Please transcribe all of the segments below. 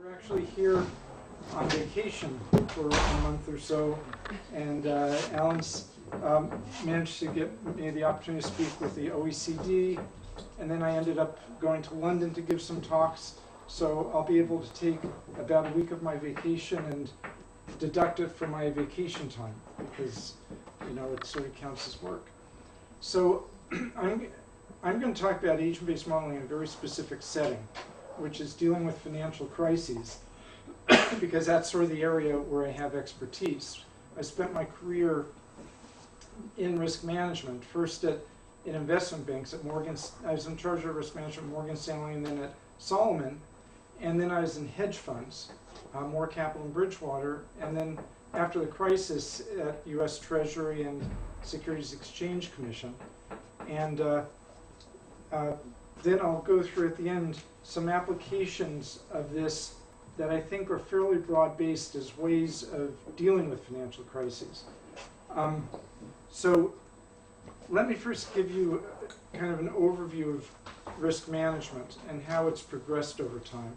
We're actually here on vacation for a month or so, and Alan's managed to get me the opportunity to speak with the OECD, and then I ended up going to London to give some talks, so I'll be able to take about a week of my vacation and deduct it from my vacation time, because, you know, it sort of counts as work. So I'm going to talk about agent-based modeling in a very specific setting, which is dealing with financial crises, because that's sort of the area where I have expertise. I spent my career in risk management, first in investment banks at Morgan. I was in charge of risk management at Morgan Stanley, and then at Solomon, and then I was in hedge funds, Moore Capital and Bridgewater, and then after the crisis at U.S. Treasury and Securities Exchange Commission. And then I'll go through at the end some applications of this that I think are fairly broad-based as ways of dealing with financial crises. So let me first give you kind of an overview of risk management and how it's progressed over time.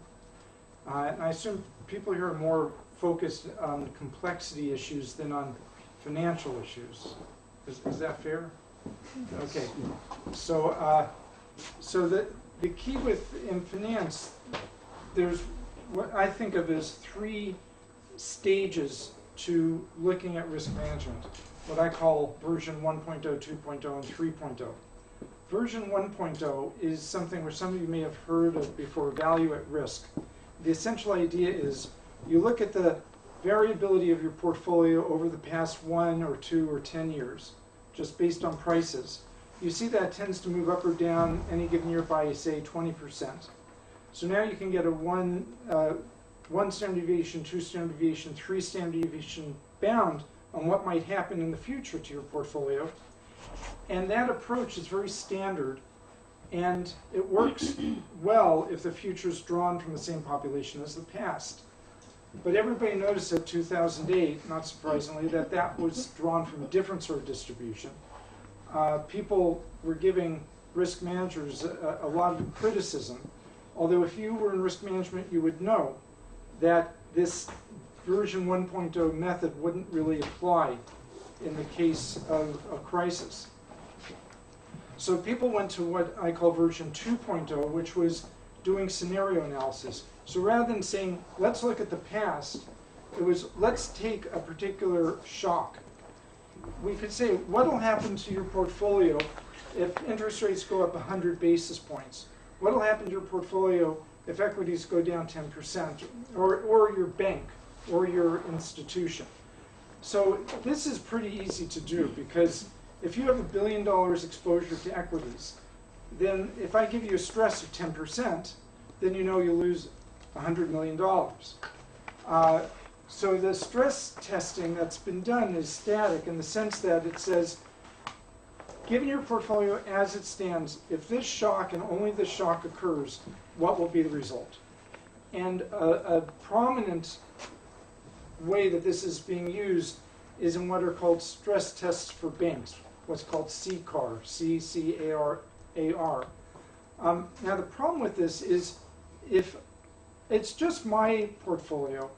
And I assume people here are more focused on complexity issues than on financial issues. Is that fair? Okay. So the key in finance, there's what I think of as 3 stages to looking at risk management, what I call version 1.0, 2.0, and 3.0. Version 1.0 is something where some of you may have heard of before, value at risk. The essential idea is you look at the variability of your portfolio over the past 1 or 2 or 10 years, just based on prices. You see that tends to move up or down any given year by, say, 20%. So now you can get a one standard deviation, 2 standard deviation, 3 standard deviation bound on what might happen in the future to your portfolio. And that approach is very standard, and it works well if the future is drawn from the same population as the past. But everybody noticed at 2008, not surprisingly, that was drawn from a different sort of distribution. People were giving risk managers a lot of criticism, although if you were in risk management, you would know that this version 1.0 method wouldn't really apply in the case of a crisis. So people went to what I call version 2.0, which was doing scenario analysis. So rather than saying, let's look at the past, it was, let's take a particular shock. We could say, what will happen to your portfolio if interest rates go up 100 basis points? What will happen to your portfolio if equities go down 10%, or your bank, or your institution? So this is pretty easy to do, because if you have $1 billion exposure to equities, then if I give you a stress of 10%, then you know you'll lose $100 million. So the stress testing that's been done is static in the sense that it says, given your portfolio as it stands, if this shock and only this shock occurs, what will be the result? And a prominent way that this is being used is in what are called stress tests for banks, what's called CCAR, C-C-A-R-A-R. Now the problem with this is if it's just my portfolio,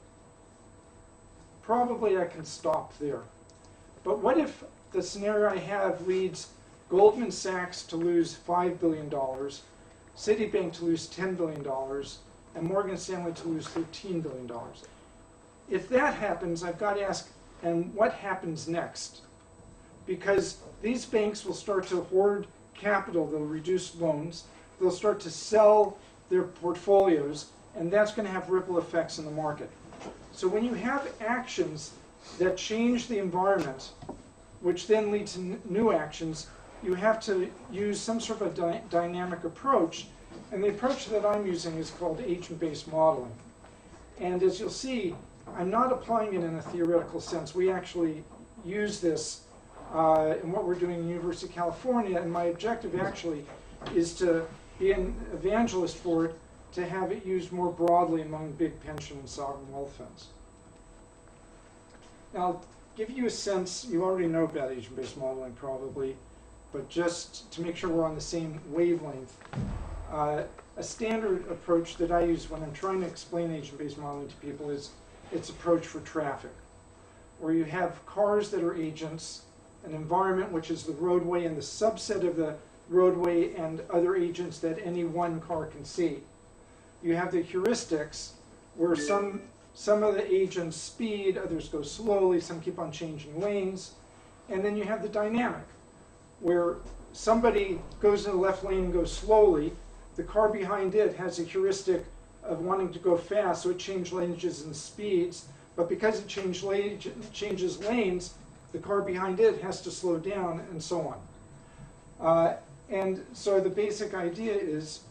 probably I can stop there. But what if the scenario I have leads Goldman Sachs to lose $5 billion, Citibank to lose $10 billion, and Morgan Stanley to lose $13 billion? If that happens, I've got to ask, and what happens next? Because these banks will start to hoard capital, they'll reduce loans, they'll start to sell their portfolios, and that's going to have ripple effects in the market. So when you have actions that change the environment, which then lead to new actions, you have to use some sort of a dynamic approach. And the approach that I'm using is called agent-based modeling. And as you'll see, I'm not applying it in a theoretical sense. We actually use this in what we're doing in the University of California, and my objective actually is to be an evangelist for it, to have it used more broadly among big pension and sovereign wealth funds. Now, I'll give you a sense, you already know about agent-based modeling probably, but just to make sure we're on the same wavelength, A standard approach that I use when I'm trying to explain agent-based modeling to people is its approach for traffic, where you have cars that are agents, an environment which is the roadway and the subset of the roadway and other agents that any one car can see. You have the heuristics, where some of the agents speed, others go slowly, some keep on changing lanes. And then you have the dynamic, where somebody goes in the left lane and goes slowly. The car behind it has a heuristic of wanting to go fast, so it changes lanes and speeds. But because it changes lanes, the car behind it has to slow down, and so on. And so the basic idea is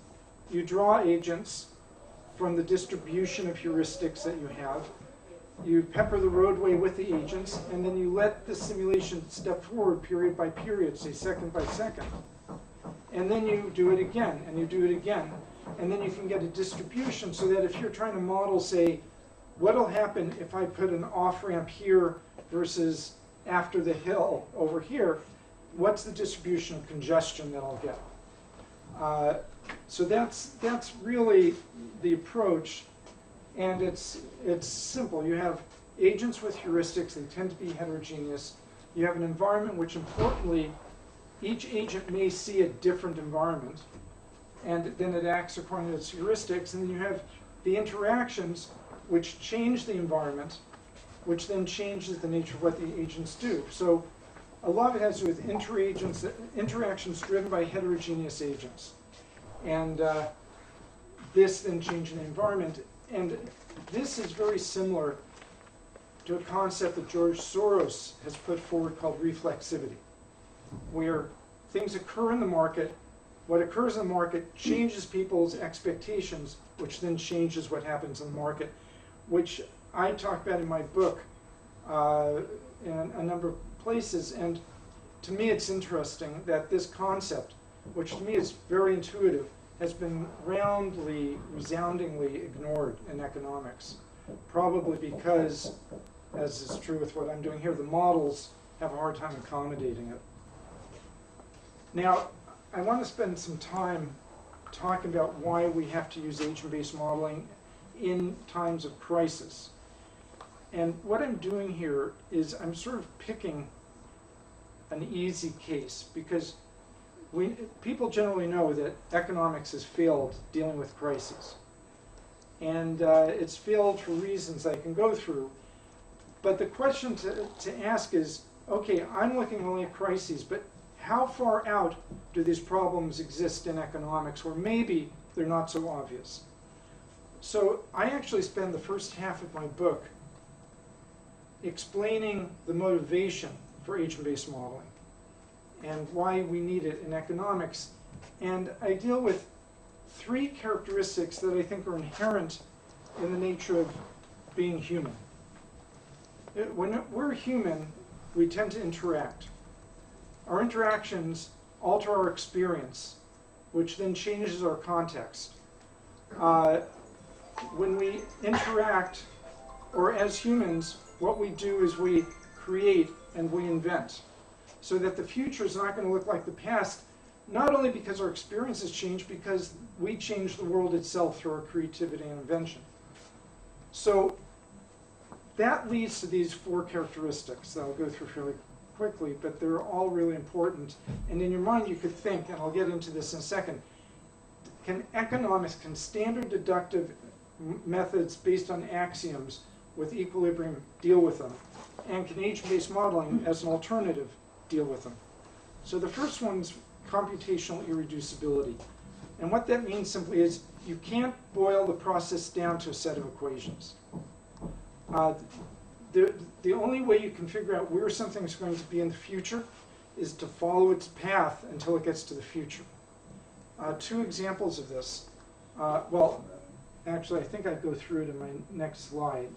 you draw agents from the distribution of heuristics that you have. You pepper the roadway with the agents, and then you let the simulation step forward period by period, say second by second. And then you do it again, and you do it again. And then you can get a distribution so that if you're trying to model, say, what'll happen if I put an off-ramp here versus after the hill over here, what's the distribution of congestion that I'll get? So that's really the approach, and it's simple. You have agents with heuristics, they tend to be heterogeneous. You have an environment which, importantly, each agent may see a different environment, and then it acts according to its heuristics, and then you have the interactions which change the environment, which then changes the nature of what the agents do. So a lot of it has to do with interactions driven by heterogeneous agents. And this then changing the environment. And this is very similar to a concept that George Soros has put forward called reflexivity, where things occur in the market, what occurs in the market changes people's expectations, which then changes what happens in the market, which I talk about in my book in a number of places. And to me it's interesting that this concept, which to me is very intuitive, has been roundly, resoundingly ignored in economics. Probably because, as is true with what I'm doing here, the models have a hard time accommodating it. Now, I want to spend some time talking about why we have to use agent-based modeling in times of crisis. And what I'm doing here is I'm sort of picking an easy case, because people generally know that economics has failed dealing with crises. And it's failed for reasons I can go through. But the question to ask is, okay, I'm looking only at crises, but how far out do these problems exist in economics where maybe they're not so obvious? So I actually spend the first half of my book explaining the motivation for agent-based modeling and why we need it in economics. And I deal with three characteristics that I think are inherent in the nature of being human. When we're human, we tend to interact. Our interactions alter our experience, which then changes our context. When we interact, or as humans, what we do is we create and we invent, so that the future is not going to look like the past, not only because our experiences change, because we change the world itself through our creativity and invention. So that leads to these four characteristics that I'll go through fairly quickly, but they're all really important. And in your mind you could think, and I'll get into this in a second, can standard deductive methods based on axioms with equilibrium deal with them? And can agent-based modeling as an alternative deal with them? So the first one's computational irreducibility. And what that means simply is you can't boil the process down to a set of equations. The only way you can figure out where something's going to be in the future is to follow its path until it gets to the future. Two examples of this. Well, actually, I think I go through it in my next slide.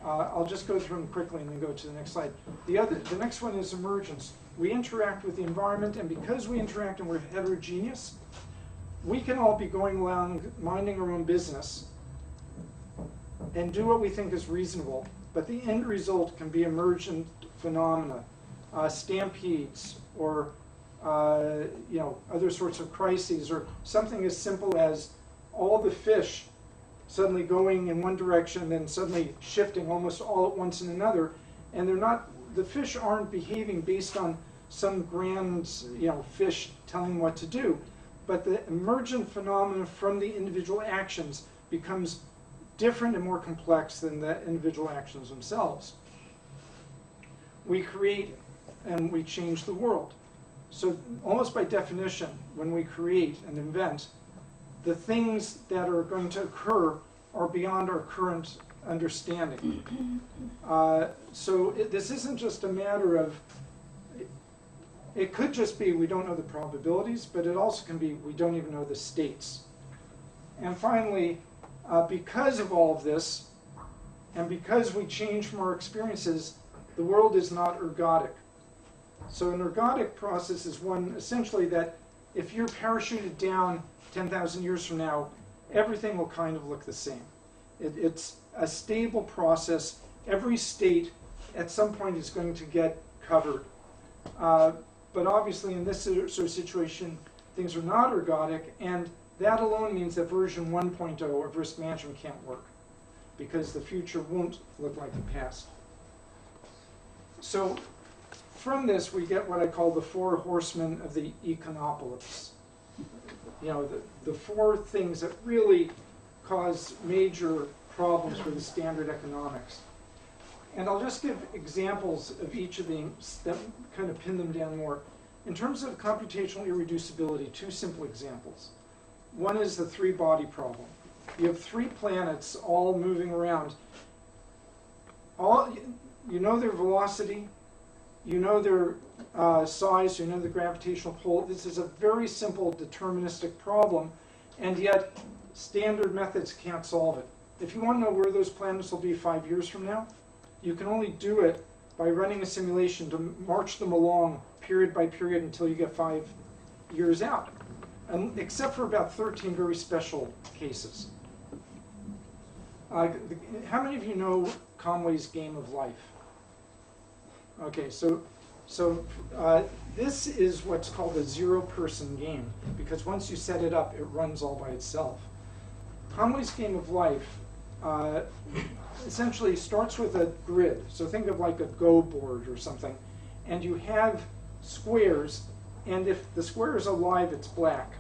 I'll just go through them quickly and then go to the next slide. The next one is emergence. We interact with the environment, and because we interact and we're heterogeneous, we can all be going around minding our own business and do what we think is reasonable, but the end result can be emergent phenomena, stampedes, or other sorts of crises, or something as simple as all the fish suddenly going in one direction, then suddenly shifting almost all at once in another, and the fish aren't behaving based on some grand, fish telling what to do, but the emergent phenomena from the individual actions becomes different and more complex than the individual actions themselves. We create and we change the world. So almost by definition, when we create and invent, the things that are going to occur are beyond our current understanding. This isn't just a matter of, it could just be we don't know the probabilities, but it also can be we don't even know the states. And finally, because of all of this, and because we change from our experiences, the world is not ergodic. So an ergodic process is one essentially that if you're parachuted down 10,000 years from now, everything will kind of look the same. It's a stable process. Every state at some point is going to get covered. But obviously in this sort of situation, things are not ergodic, and that alone means that version 1.0 of risk management can't work, because the future won't look like the past. So from this, we get what I call the four horsemen of the econopolis. The four things that really cause major problems for the standard economics. And I'll just give examples of each of these that kind of pin them down more. In terms of computational irreducibility, two simple examples. One is the three-body problem. You have three planets all moving around. You know their velocity, you know their size, you know the gravitational pull. This is a very simple deterministic problem, and yet standard methods can't solve it. If you want to know where those planets will be 5 years from now, you can only do it by running a simulation to march them along period by period until you get 5 years out, except for about 13 very special cases. How many of you know Conway's Game of Life? Okay, so this is what's called a zero-person game, because once you set it up, it runs all by itself. Conway's Game of Life essentially starts with a grid. So think of like a Go board or something, and you have squares, and if the square is alive, it's black.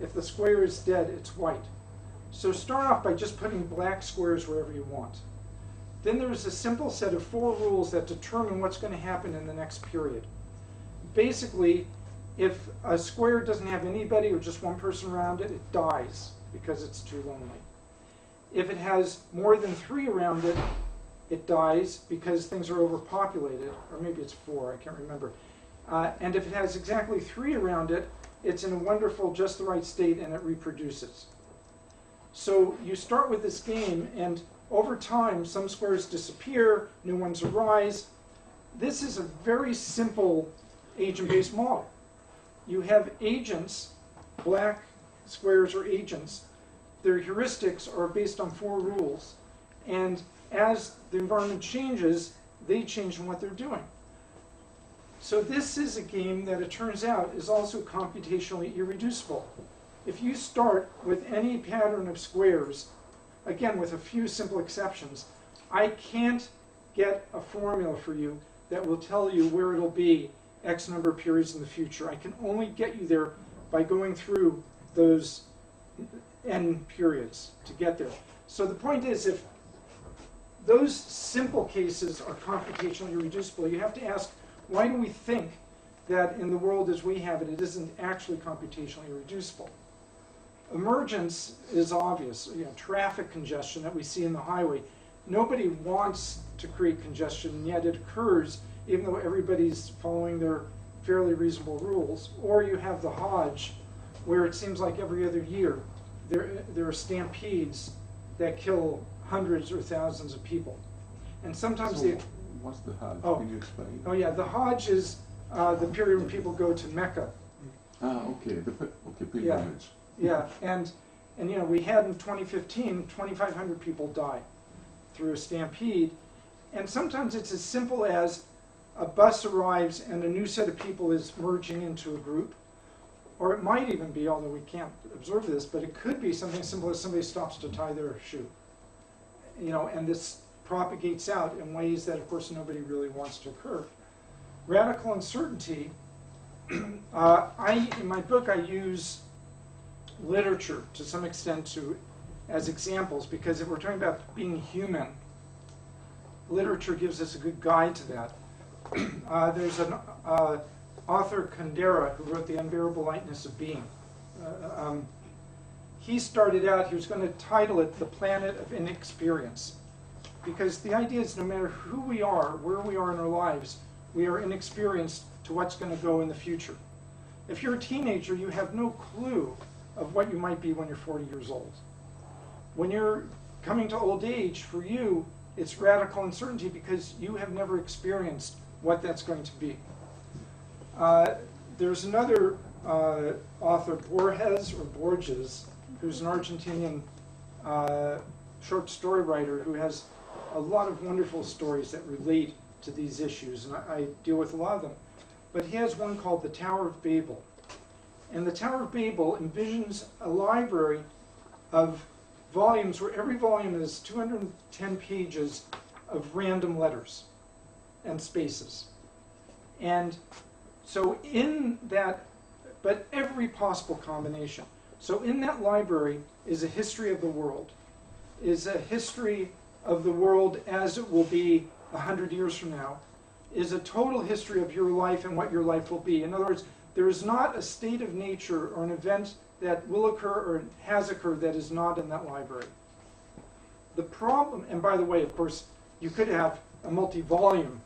If the square is dead, it's white. So start off by just putting black squares wherever you want. Then there's a simple set of 4 rules that determine what's going to happen in the next period. Basically, if a square doesn't have anybody or just one person around it, it dies because it's too lonely. If it has more than 3 around it, it dies because things are overpopulated, or maybe it's 4, I can't remember. And if it has exactly 3 around it, it's in a wonderful, just the right state, and it reproduces. So you start with this game, and over time, some squares disappear, new ones arise. This is a very simple agent-based model. You have agents, black squares are agents. Their heuristics are based on 4 rules. And as the environment changes, they change in what they're doing. So this is a game that, it turns out, is also computationally irreducible. If you start with any pattern of squares, again, with a few simple exceptions, I can't get a formula for you that will tell you where it'll be X number of periods in the future. I can only get you there by going through those N periods to get there. So the point is, if those simple cases are computationally irreducible, you have to ask, why do we think that in the world as we have it, it isn't actually computationally irreducible? Emergence is obvious. Traffic congestion that we see in the highway. Nobody wants to create congestion, and yet it occurs even though everybody's following their fairly reasonable rules. Or you have the Hodge, where it seems like every other year there are stampedes that kill hundreds or thousands of people. And sometimes what's the Hodge? Oh. Can you explain? Oh yeah, the Hodge is the period when people go to Mecca. Okay, pilgrimage. Yeah, and we had in 2015, 2,500 people die through a stampede. And sometimes it's as simple as a bus arrives and a new set of people is merging into a group. Or it might even be, although we can't observe this, but it could be something simple as somebody stops to tie their shoe. You know, and this propagates out in ways that, of course, nobody really wants to occur. Radical uncertainty, in my book, I use literature to some extent as examples, because if we're talking about being human, literature gives us a good guide to that. There's an author, Kundera, who wrote The Unbearable Lightness of Being. He started out, he was going to title it The Planet of Inexperience, because the idea is no matter who we are, where we are in our lives, we are inexperienced to what's going to go in the future. If you're a teenager, you have no clue of what you might be when you're 40 years old. When you're coming to old age, for you, it's radical uncertainty because you have never experienced what that's going to be. There's another author, Borges, who's an Argentinian short story writer who has a lot of wonderful stories that relate to these issues, and I deal with a lot of them. But he has one called The Tower of Babel. And the Tower of Babel envisions a library of volumes where every volume is 210 pages of random letters and spaces. And so in that, but every possible combination. So in that library is a history of the world, is a history of the world as it will be 100 years from now, is a total history of your life and what your life will be. In other words, there is not a state of nature or an event that will occur or has occurred that is not in that library. The problem, and by the way, of course, you could have a multi-volume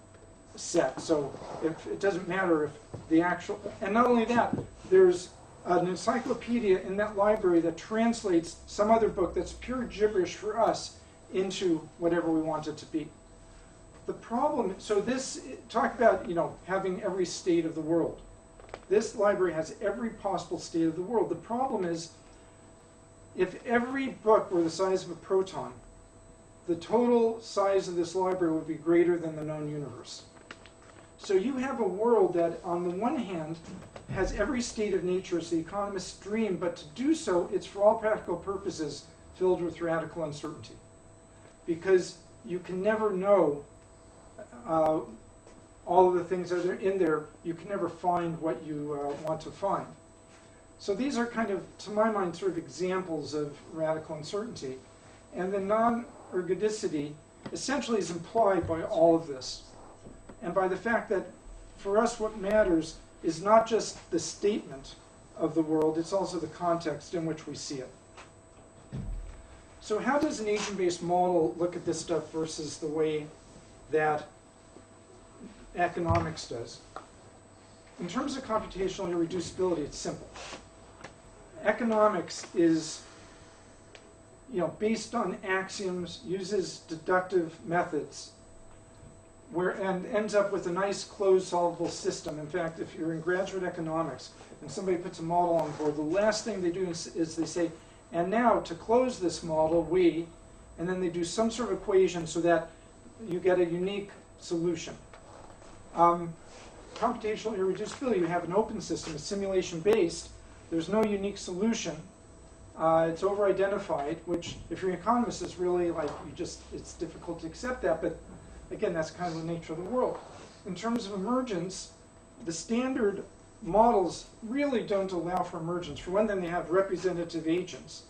set, so if it doesn't matter if the actual, and not only that, there's an encyclopedia in that library that translates some other book that's pure gibberish for us into whatever we want it to be. The problem, so this, talk about, you know, having every state of the world. This library has every possible state of the world. The problem is, if every book were the size of a proton, the total size of this library would be greater than the known universe. So you have a world that, on the one hand, has every state of nature as the economists dream, but to do so, it's for all practical purposes filled with radical uncertainty. Because you can never know all of the things that are in there. You can never find what you want to find. So these are kind of, to my mind, sort of examples of radical uncertainty. And the non-ergodicity essentially is implied by all of this. And by the fact that for us what matters is not just the statement of the world, it's also the context in which we see it. So how does an agent-based model look at this stuff versus the way that economics does? In terms of computational irreducibility, it's simple. Economics is, you know, based on axioms, uses deductive methods, and ends up with a nice closed solvable system. In fact, if you're in graduate economics and somebody puts a model on board, the last thing they do is they say, and now to close this model, and then they do some sort of equation so that you get a unique solution. Computational irreducibility, you have an open system, it's simulation-based, there's no unique solution. It's over-identified, which if you're an economist is really like, it's difficult to accept that, but again, that's kind of the nature of the world. In terms of emergence, the standard models really don't allow for emergence. For one thing, they have representative agents.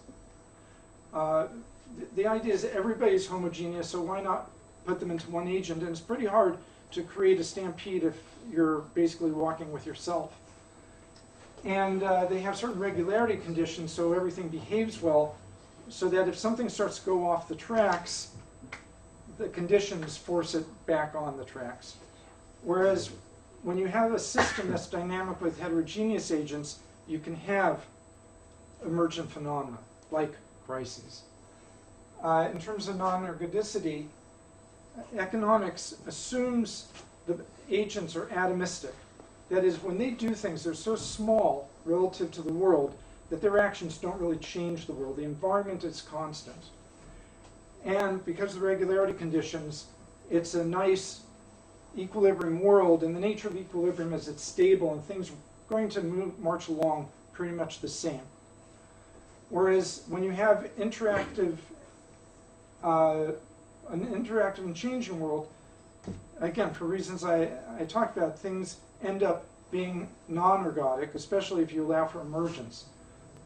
The idea is that everybody's homogeneous, so why not put them into one agent? And it's pretty hard to create a stampede if you're basically walking with yourself. And they have certain regularity conditions, so everything behaves well, so that if something starts to go off the tracks, the conditions force it back on the tracks. Whereas when you have a system that's dynamic with heterogeneous agents, you can have emergent phenomena, like crises. In terms of non-ergodicity, economics assumes the agents are atomistic. That is, when they do things, they're so small relative to the world that their actions don't really change the world. The environment is constant. And because of the regularity conditions, it's a nice equilibrium world, and the nature of equilibrium is it's stable and things are going to march along pretty much the same. Whereas when you have an interactive and changing world, again, for reasons I talked about, things end up being non-ergodic, especially if you allow for emergence.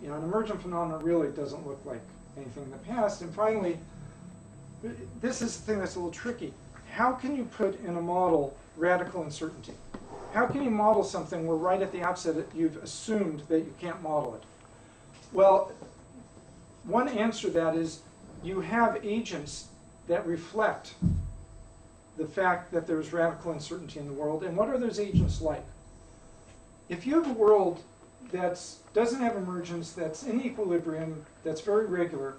You know, an emergent phenomenon really doesn't look like anything in the past. And finally, this is the thing that's a little tricky. How can you put in a model radical uncertainty? How can you model something where right at the outset you've assumed that you can't model it? Well, one answer to that is you have agents that reflect the fact that there's radical uncertainty in the world. And what are those agents like? If you have a world that doesn't have emergence, that's in equilibrium, that's very regular,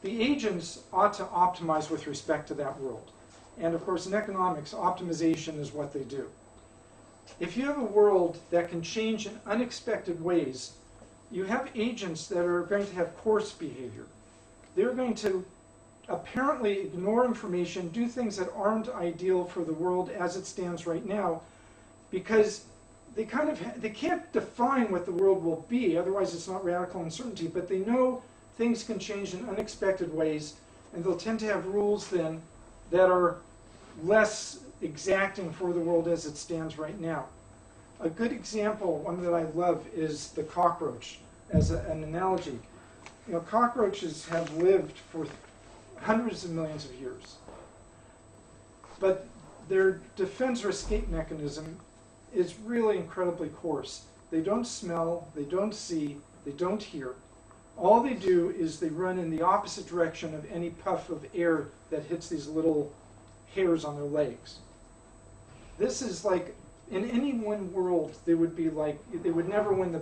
the agents ought to optimize with respect to that world. And of course, in economics, optimization is what they do. If you have a world that can change in unexpected ways, you have agents that are going to have coarse behavior. They're going to apparently ignore information, do things that aren't ideal for the world as it stands right now, because they can't define what the world will be, otherwise it's not radical uncertainty, but they know things can change in unexpected ways, and they'll tend to have rules then that are less exacting for the world as it stands right now. A good example, one that I love, is the cockroach as an analogy. You know, cockroaches have lived for hundreds of millions of years, but their defense or escape mechanism is really incredibly coarse. They don't smell, they don't see, they don't hear. All they do is they run in the opposite direction of any puff of air that hits these little hairs on their legs. This is like, in any one world, they would be like, they would never win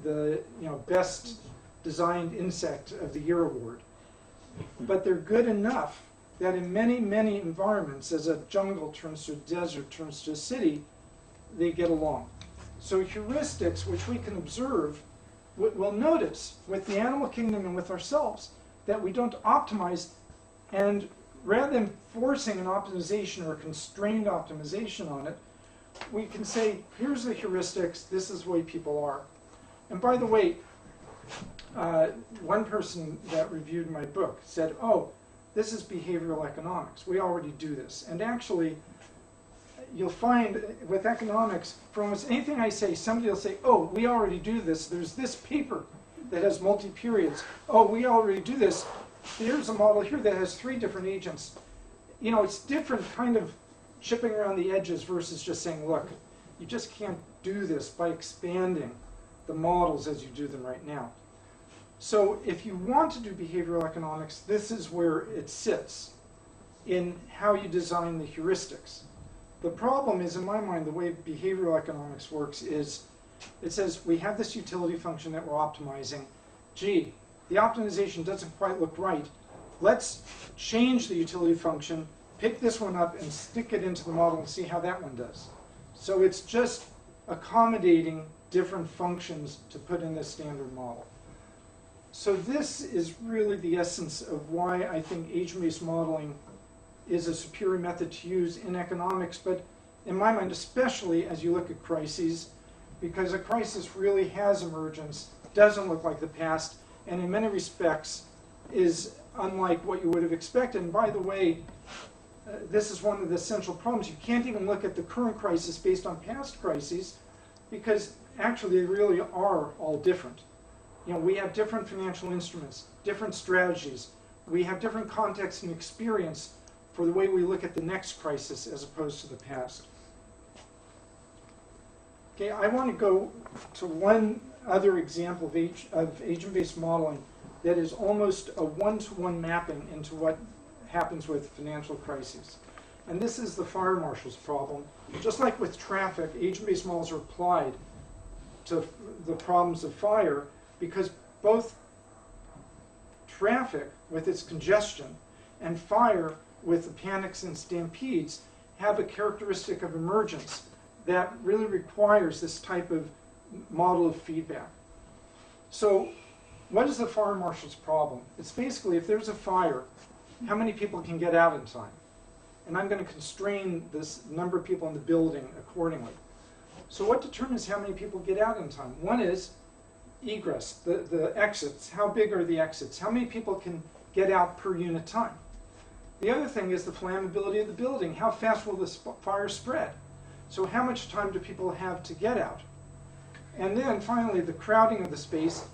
the best designed insect of the year award. But they're good enough that in many, many environments, as a jungle turns to a desert, turns to a city, they get along. So heuristics, which we can observe, we'll notice with the animal kingdom and with ourselves that we don't optimize, and rather than forcing an optimization or a constrained optimization on it, we can say, here's the heuristics, this is the way people are. And by the way, one person that reviewed my book said, oh, this is behavioral economics. We already do this. And actually, you'll find with economics, for almost anything I say, somebody will say, oh, we already do this. There's this paper that has multi-periods. Oh, we already do this. Here's a model here that has 3 different agents. You know, it's different kind of chipping around the edges versus just saying, look, you just can't do this by expanding the models as you do them right now. So if you want to do behavioral economics, this is where it sits in how you design the heuristics. The problem is, in my mind, the way behavioral economics works is it says we have this utility function that we're optimizing. Gee, the optimization doesn't quite look right. Let's change the utility function, pick this one up, and stick it into the model and see how that one does. So it's just accommodating different functions to put in the standard model. So this is really the essence of why I think agent-based modeling is a superior method to use in economics, but in my mind, especially as you look at crises, because a crisis really has emergence, doesn't look like the past, and in many respects is unlike what you would have expected. And by the way, this is one of the central problems. You can't even look at the current crisis based on past crises, because actually they really are all different. You know, we have different financial instruments, different strategies. We have different context and experience for the way we look at the next crisis as opposed to the past. Okay, I want to go to one other example of agent-based modeling that is almost a one-to-one mapping into what happens with financial crises. And this is the fire marshal's problem. Just like with traffic, agent-based models are applied to the problems of fire because both traffic with its congestion and fire with the panics and stampedes have a characteristic of emergence that really requires this type of model of feedback. So what is the fire marshal's problem? It's basically if there's a fire, how many people can get out in time? and I'm going to constrain this number of people in the building accordingly. So what determines how many people get out in time? One is egress, the exits. How big are the exits? How many people can get out per unit time? The other thing is the flammability of the building. How fast will the fire spread? So how much time do people have to get out? And then finally, the crowding of the space.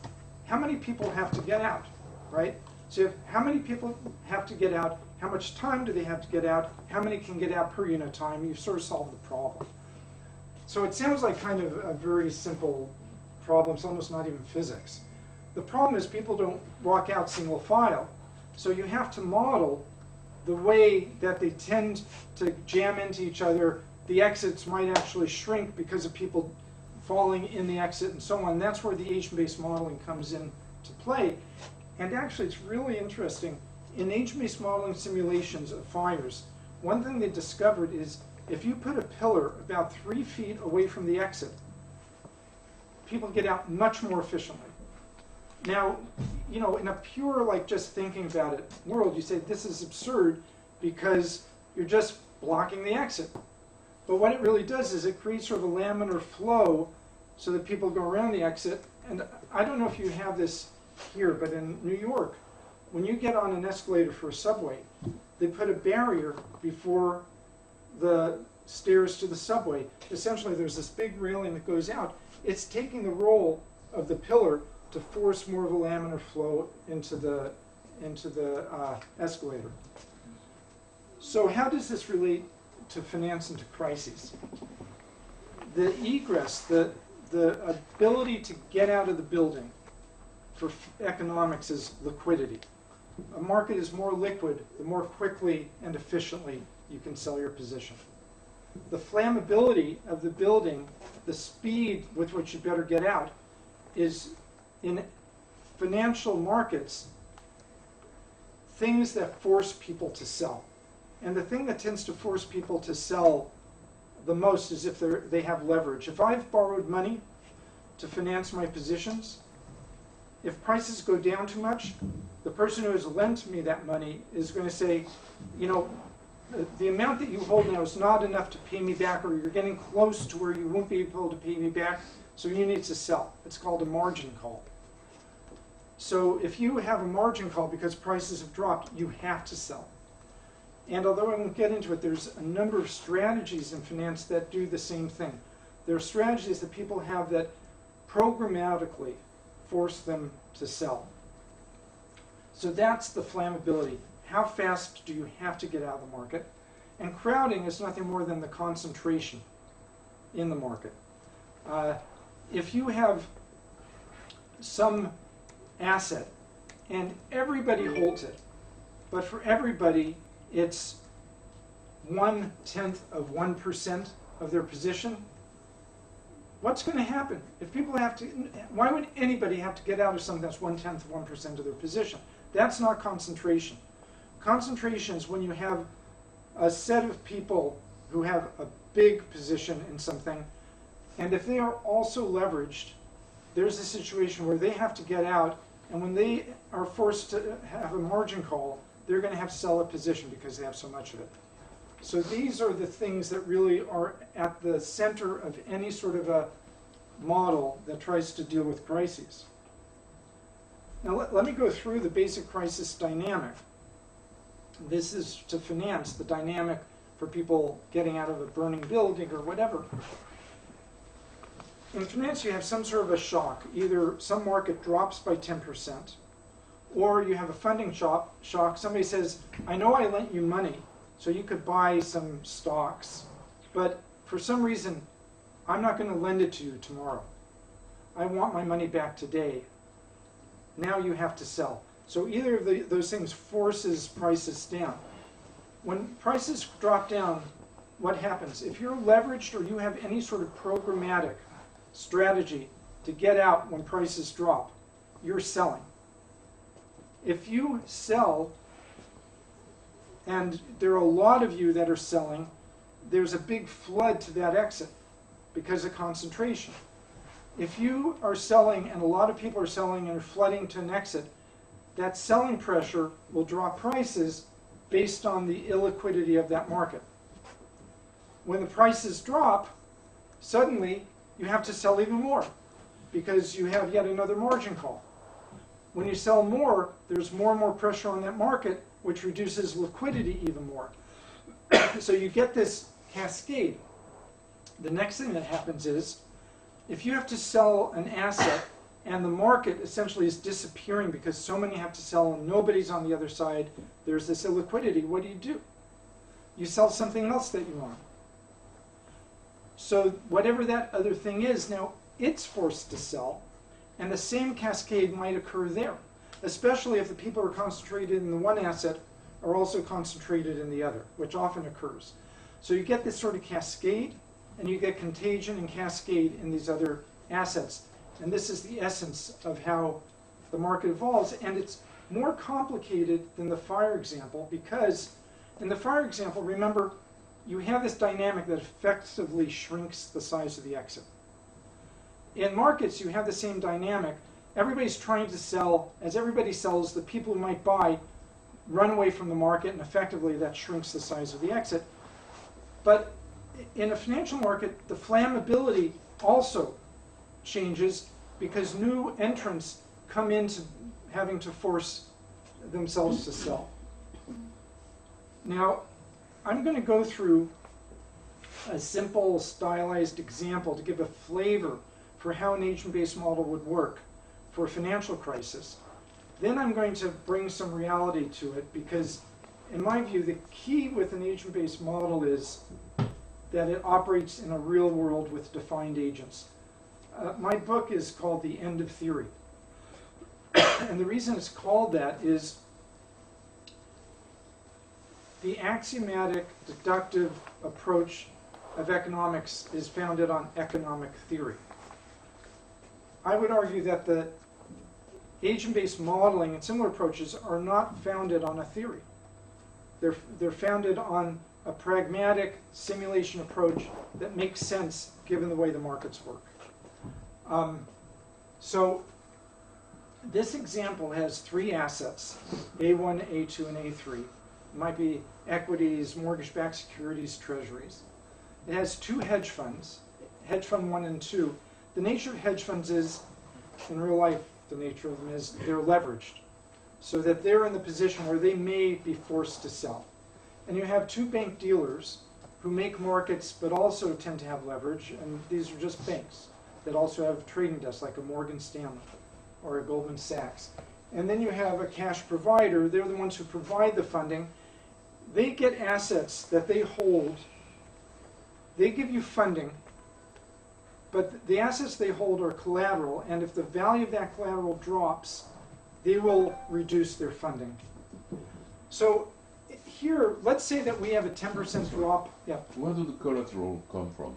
How many people have to get out, right? So how many people have to get out? How much time do they have to get out? How many can get out per unit time? You've sort of solved the problem. So it sounds like kind of a very simple problem. It's almost not even physics. The problem is people don't walk out single file. So you have to model the way that they tend to jam into each other. The exits might actually shrink because of people falling in the exit and so on. That's where the agent-based modeling comes into play. And actually, it's really interesting. In agent-based modeling simulations of fires, one thing they discovered is if you put a pillar about 3 feet away from the exit, people get out much more efficiently. Now, you know, in a pure, like, just thinking about it world, you say this is absurd because you're just blocking the exit. But what it really does is it creates sort of a laminar flow so that people go around the exit. And I don't know if you have this here, but in New York, when you get on an escalator for a subway, they put a barrier before the stairs to the subway. Essentially, there's this big railing that goes out. It's taking the role of the pillar to force more of a laminar flow into the escalator. So how does this relate to finance and to crises? The egress, the ability to get out of the building for economics is liquidity. A market is more liquid the more quickly and efficiently you can sell your position. The flammability of the building, the speed with which you better get out, is in financial markets things that force people to sell. And the thing that tends to force people to sell the most is if they have leverage. If I've borrowed money to finance my positions, if prices go down too much, the person who has lent me that money is going to say, you know, the amount that you hold now is not enough to pay me back, or you're getting close to where you won't be able to pay me back, so you need to sell. It's called a margin call. So if you have a margin call because prices have dropped, you have to sell. And although I won't get into it, there's a number of strategies in finance that do the same thing. There are strategies that people have that programmatically force them to sell. So that's the flammability. How fast do you have to get out of the market? And crowding is nothing more than the concentration in the market. If you have some asset and everybody holds it, but for everybody it's 0.1% of their position, what's going to happen? If people have to, why would anybody have to get out of something that's 0.1% of their position? That's not concentration. Concentration is when you have a set of people who have a big position in something, and if they are also leveraged, there's a situation where they have to get out, and when they are forced to have a margin call, they're going to have to sell a position because they have so much of it. So these are the things that really are at the center of any sort of a model that tries to deal with crises. Now let me go through the basic crisis dynamic. This is to finance the dynamic for people getting out of a burning building or whatever. In finance, you have some sort of a shock. Either some market drops by 10%, or you have a funding shock. Somebody says, I know I lent you money, so you could buy some stocks, but for some reason, I'm not going to lend it to you tomorrow. I want my money back today. Now you have to sell. So either of those things forces prices down. When prices drop down, what happens? If you're leveraged or you have any sort of programmatic strategy to get out when prices drop, you're selling. If you sell, and there are a lot of you that are selling, there's a big flood to that exit because of concentration. If you are selling and a lot of people are selling and are flooding to an exit, that selling pressure will draw prices based on the illiquidity of that market. When the prices drop, suddenly you have to sell even more because you have yet another margin call. When you sell more, there's more and more pressure on that market, which reduces liquidity even more. So you get this cascade. The next thing that happens is, if you have to sell an asset and the market essentially is disappearing because so many have to sell and nobody's on the other side, there's this illiquidity, what do? You sell something else that you want. So whatever that other thing is, now it's forced to sell, and the same cascade might occur there, especially if the people who are concentrated in the one asset are also concentrated in the other, which often occurs. So you get this sort of cascade, and you get contagion and cascade in these other assets. And this is the essence of how the market evolves. And it's more complicated than the fire example, because in the fire example, remember, you have this dynamic that effectively shrinks the size of the exit. In markets, you have the same dynamic. Everybody's trying to sell. As everybody sells, the people who might buy run away from the market, and effectively that shrinks the size of the exit. But in a financial market, the flammability also changes because new entrants come into having to force themselves to sell. Now, I'm going to go through a simple stylized example to give a flavor for how an agent-based model would work for a financial crisis. Then I'm going to bring some reality to it, because in my view, the key with an agent-based model is that it operates in a real world with defined agents. My book is called The End of Theory. And the reason it's called that is the axiomatic deductive approach of economics is founded on economic theory. I would argue that the agent-based modeling and similar approaches are not founded on a theory. They're founded on a pragmatic simulation approach that makes sense given the way the markets work. So this example has three assets, A1, A2, and A3. It might be equities, mortgage-backed securities, treasuries. It has two hedge funds, hedge fund 1 and 2. The nature of hedge funds is, in real life, the nature of them is they're leveraged, so that they're in the position where they may be forced to sell. And you have two bank dealers who make markets but also tend to have leverage, and these are just banks that also have trading desks like a Morgan Stanley or a Goldman Sachs. And then you have a cash provider. They're the ones who provide the funding. They get assets that they hold. They give you funding, but the assets they hold are collateral, and if the value of that collateral drops, they will reduce their funding. So here, let's say that we have a 10% drop. Yeah. Where do the collateral come from?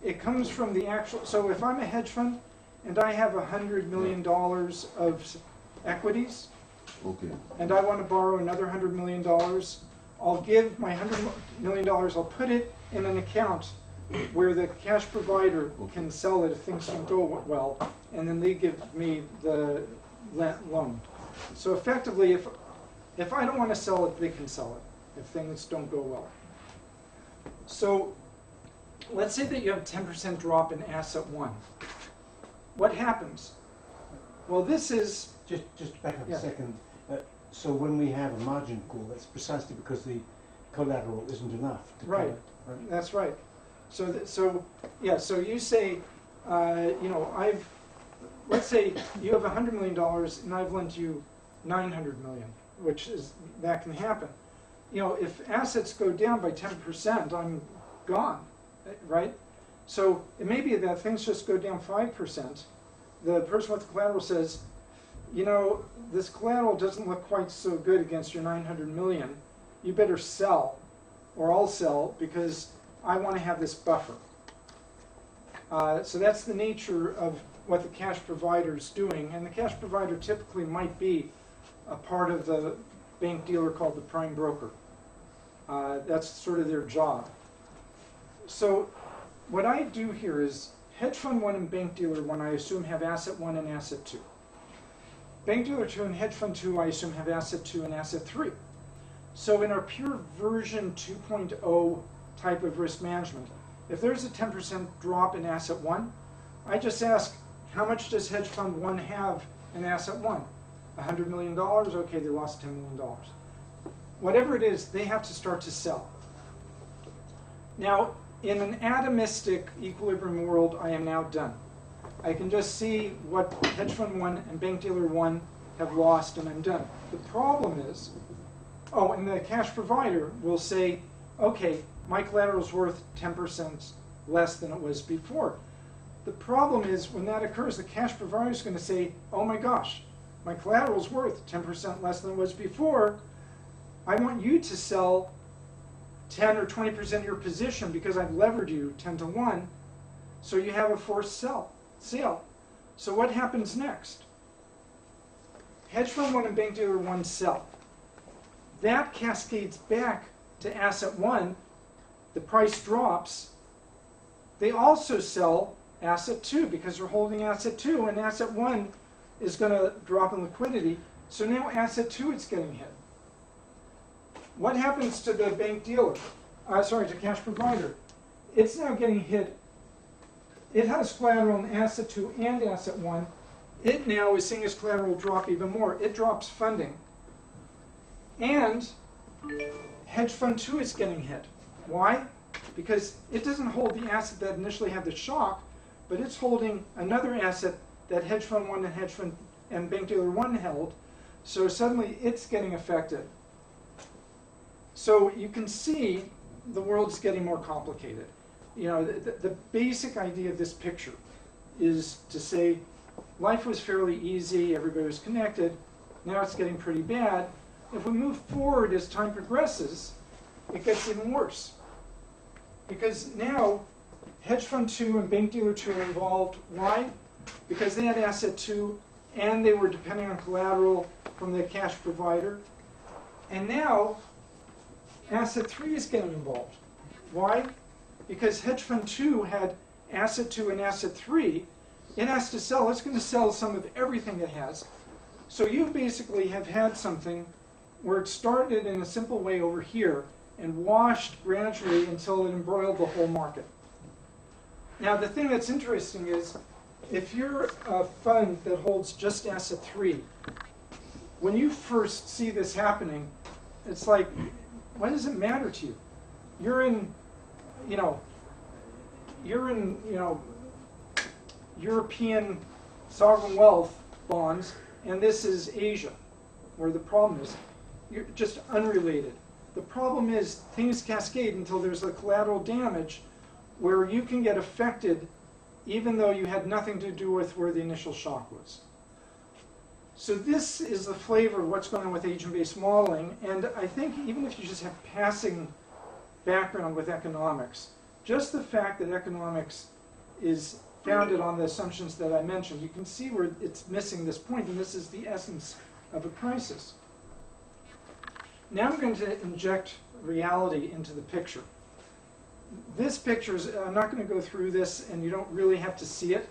It comes from the actual, so if I'm a hedge fund and I have $100 million of equities, Okay. and I want to borrow another $100 million, I'll give my $100 million, I'll put it in an account where the cash provider can sell it if things don't go well, and then they give me the loan. So effectively, if I don't want to sell it, they can sell it if things don't go well. So let's say that you have a 10% drop in asset 1. What happens? Well, this is... Just back up Yeah. a second. So when we have a margin call, that's precisely because the collateral isn't enough to Right. cover, right? That's right. So you say, let's say you have $100 million and I've lent you $900 million, that can happen. If assets go down by 10%, I'm gone, right? So it may be that things just go down 5%. The person with the collateral says, this collateral doesn't look quite so good against your $900 million. You better sell, or I'll sell, because I want to have this buffer. So that's the nature of what the cash provider is doing. And the cash provider typically might be a part of the bank dealer called the prime broker. That's sort of their job. So what I do here is hedge fund 1 and bank dealer 1, I assume, have asset 1 and asset 2. Bank dealer 2 and hedge fund 2, I assume, have asset 2 and asset 3. So in our pure version 2.0 type of risk management, if there's a 10% drop in asset one, I just ask, how much does hedge fund one have in asset one? $100 million? Okay, they lost $10 million. Whatever it is, they have to start to sell. Now, in an atomistic equilibrium world, I am now done. I can just see what hedge fund one and bank dealer one have lost, and I'm done. The problem is, oh, and the cash provider will say, okay, my collateral is worth 10% less than it was before. The problem is, when that occurs, the cash provider is going to say, oh my gosh, my collateral is worth 10% less than it was before. I want you to sell 10 or 20% of your position because I've levered you 10 to 1, so you have a forced sale. So what happens next? Hedge fund one and bank dealer one sell. That cascades back to asset one. The price drops. They also sell asset two because they're holding asset two, and asset one is going to drop in liquidity. So now asset two is getting hit. What happens to the bank dealer? To cash provider. It's now getting hit. It has collateral in asset two and asset one. It now is seeing its collateral drop even more. It drops funding. And hedge fund two is getting hit. Why? Because it doesn't hold the asset that initially had the shock, but it's holding another asset that hedge fund one and bank dealer one held. So suddenly it's getting affected. So you can see the world's getting more complicated. You know, the basic idea of this picture is to say life was fairly easy, everybody was connected, now it's getting pretty bad. If we move forward as time progresses, it gets even worse. Because now hedge fund two and bank dealer two are involved. Why? Because they had asset two and they were depending on collateral from the cash provider. And now asset three is getting involved. Why? Because hedge fund two had asset two and asset three. It has to sell. It's going to sell some of everything it has. So you basically have had something where it started in a simple way over here and washed gradually until it embroiled the whole market. Now the thing that's interesting is, if you're a fund that holds just asset three, when you first see this happening, it's like, why does it matter to you? You're in European sovereign wealth bonds, and this is Asia, where the problem is. You're just unrelated. The problem is things cascade until there's a collateral damage where you can get affected even though you had nothing to do with where the initial shock was. So this is the flavor of what's going on with agent-based modeling, and I think even if you just have passing background with economics, just the fact that economics is founded on the assumptions that I mentioned, you can see where it's missing this point, and this is the essence of a crisis. Now I'm going to inject reality into the picture. This picture is, I'm not going to go through this, and you don't really have to see it.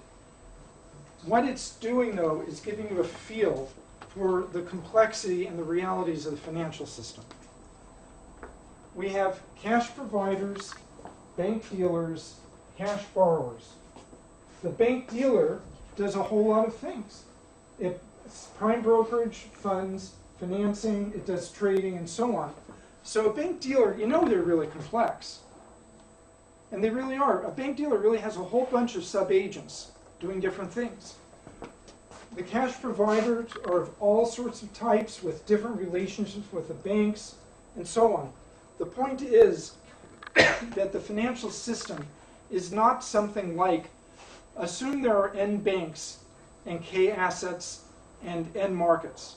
What it's doing, though, is giving you a feel for the complexity and the realities of the financial system. We have cash providers, bank dealers, cash borrowers. The bank dealer does a whole lot of things. It's prime brokerage, funds, financing, it does trading, and so on. So a bank dealer, you know they're really complex. And they really are. A bank dealer really has a whole bunch of sub-agents doing different things. The cash providers are of all sorts of types with different relationships with the banks and so on. The point is that the financial system is not something like, assume there are N banks and K assets and N markets.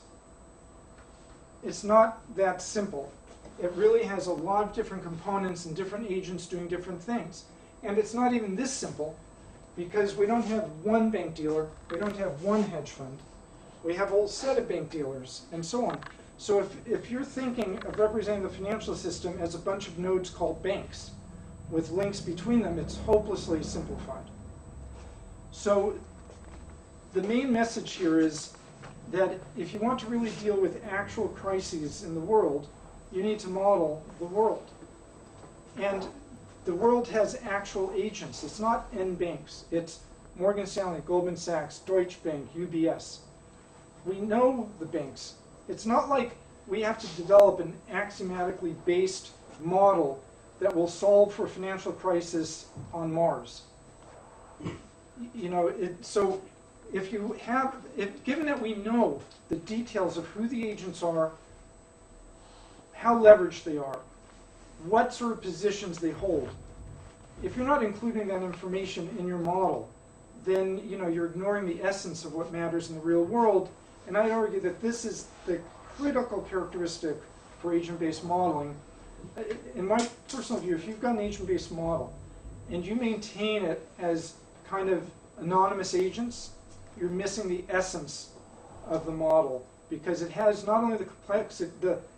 It's not that simple. It really has a lot of different components and different agents doing different things. And it's not even this simple, because we don't have one bank dealer, we don't have one hedge fund, we have a whole set of bank dealers, and so on. So if you're thinking of representing the financial system as a bunch of nodes called banks, with links between them, it's hopelessly simplified. So the main message here is that if you want to really deal with actual crises in the world, you need to model the world. And the world has actual agents. It's not N banks. It's Morgan Stanley, Goldman Sachs, Deutsche Bank, UBS. We know the banks. It's not like we have to develop an axiomatically based model that will solve for financial crisis on Mars. You know, so if you have, given that we know the details of who the agents are, how leveraged they are, what sort of positions they hold, if you're not including that information in your model, then you're ignoring the essence of what matters in the real world. And I'd argue that this is the critical characteristic for agent-based modeling. In my personal view, if you've got an agent-based model and you maintain it as kind of anonymous agents, you're missing the essence of the model, because it has not only the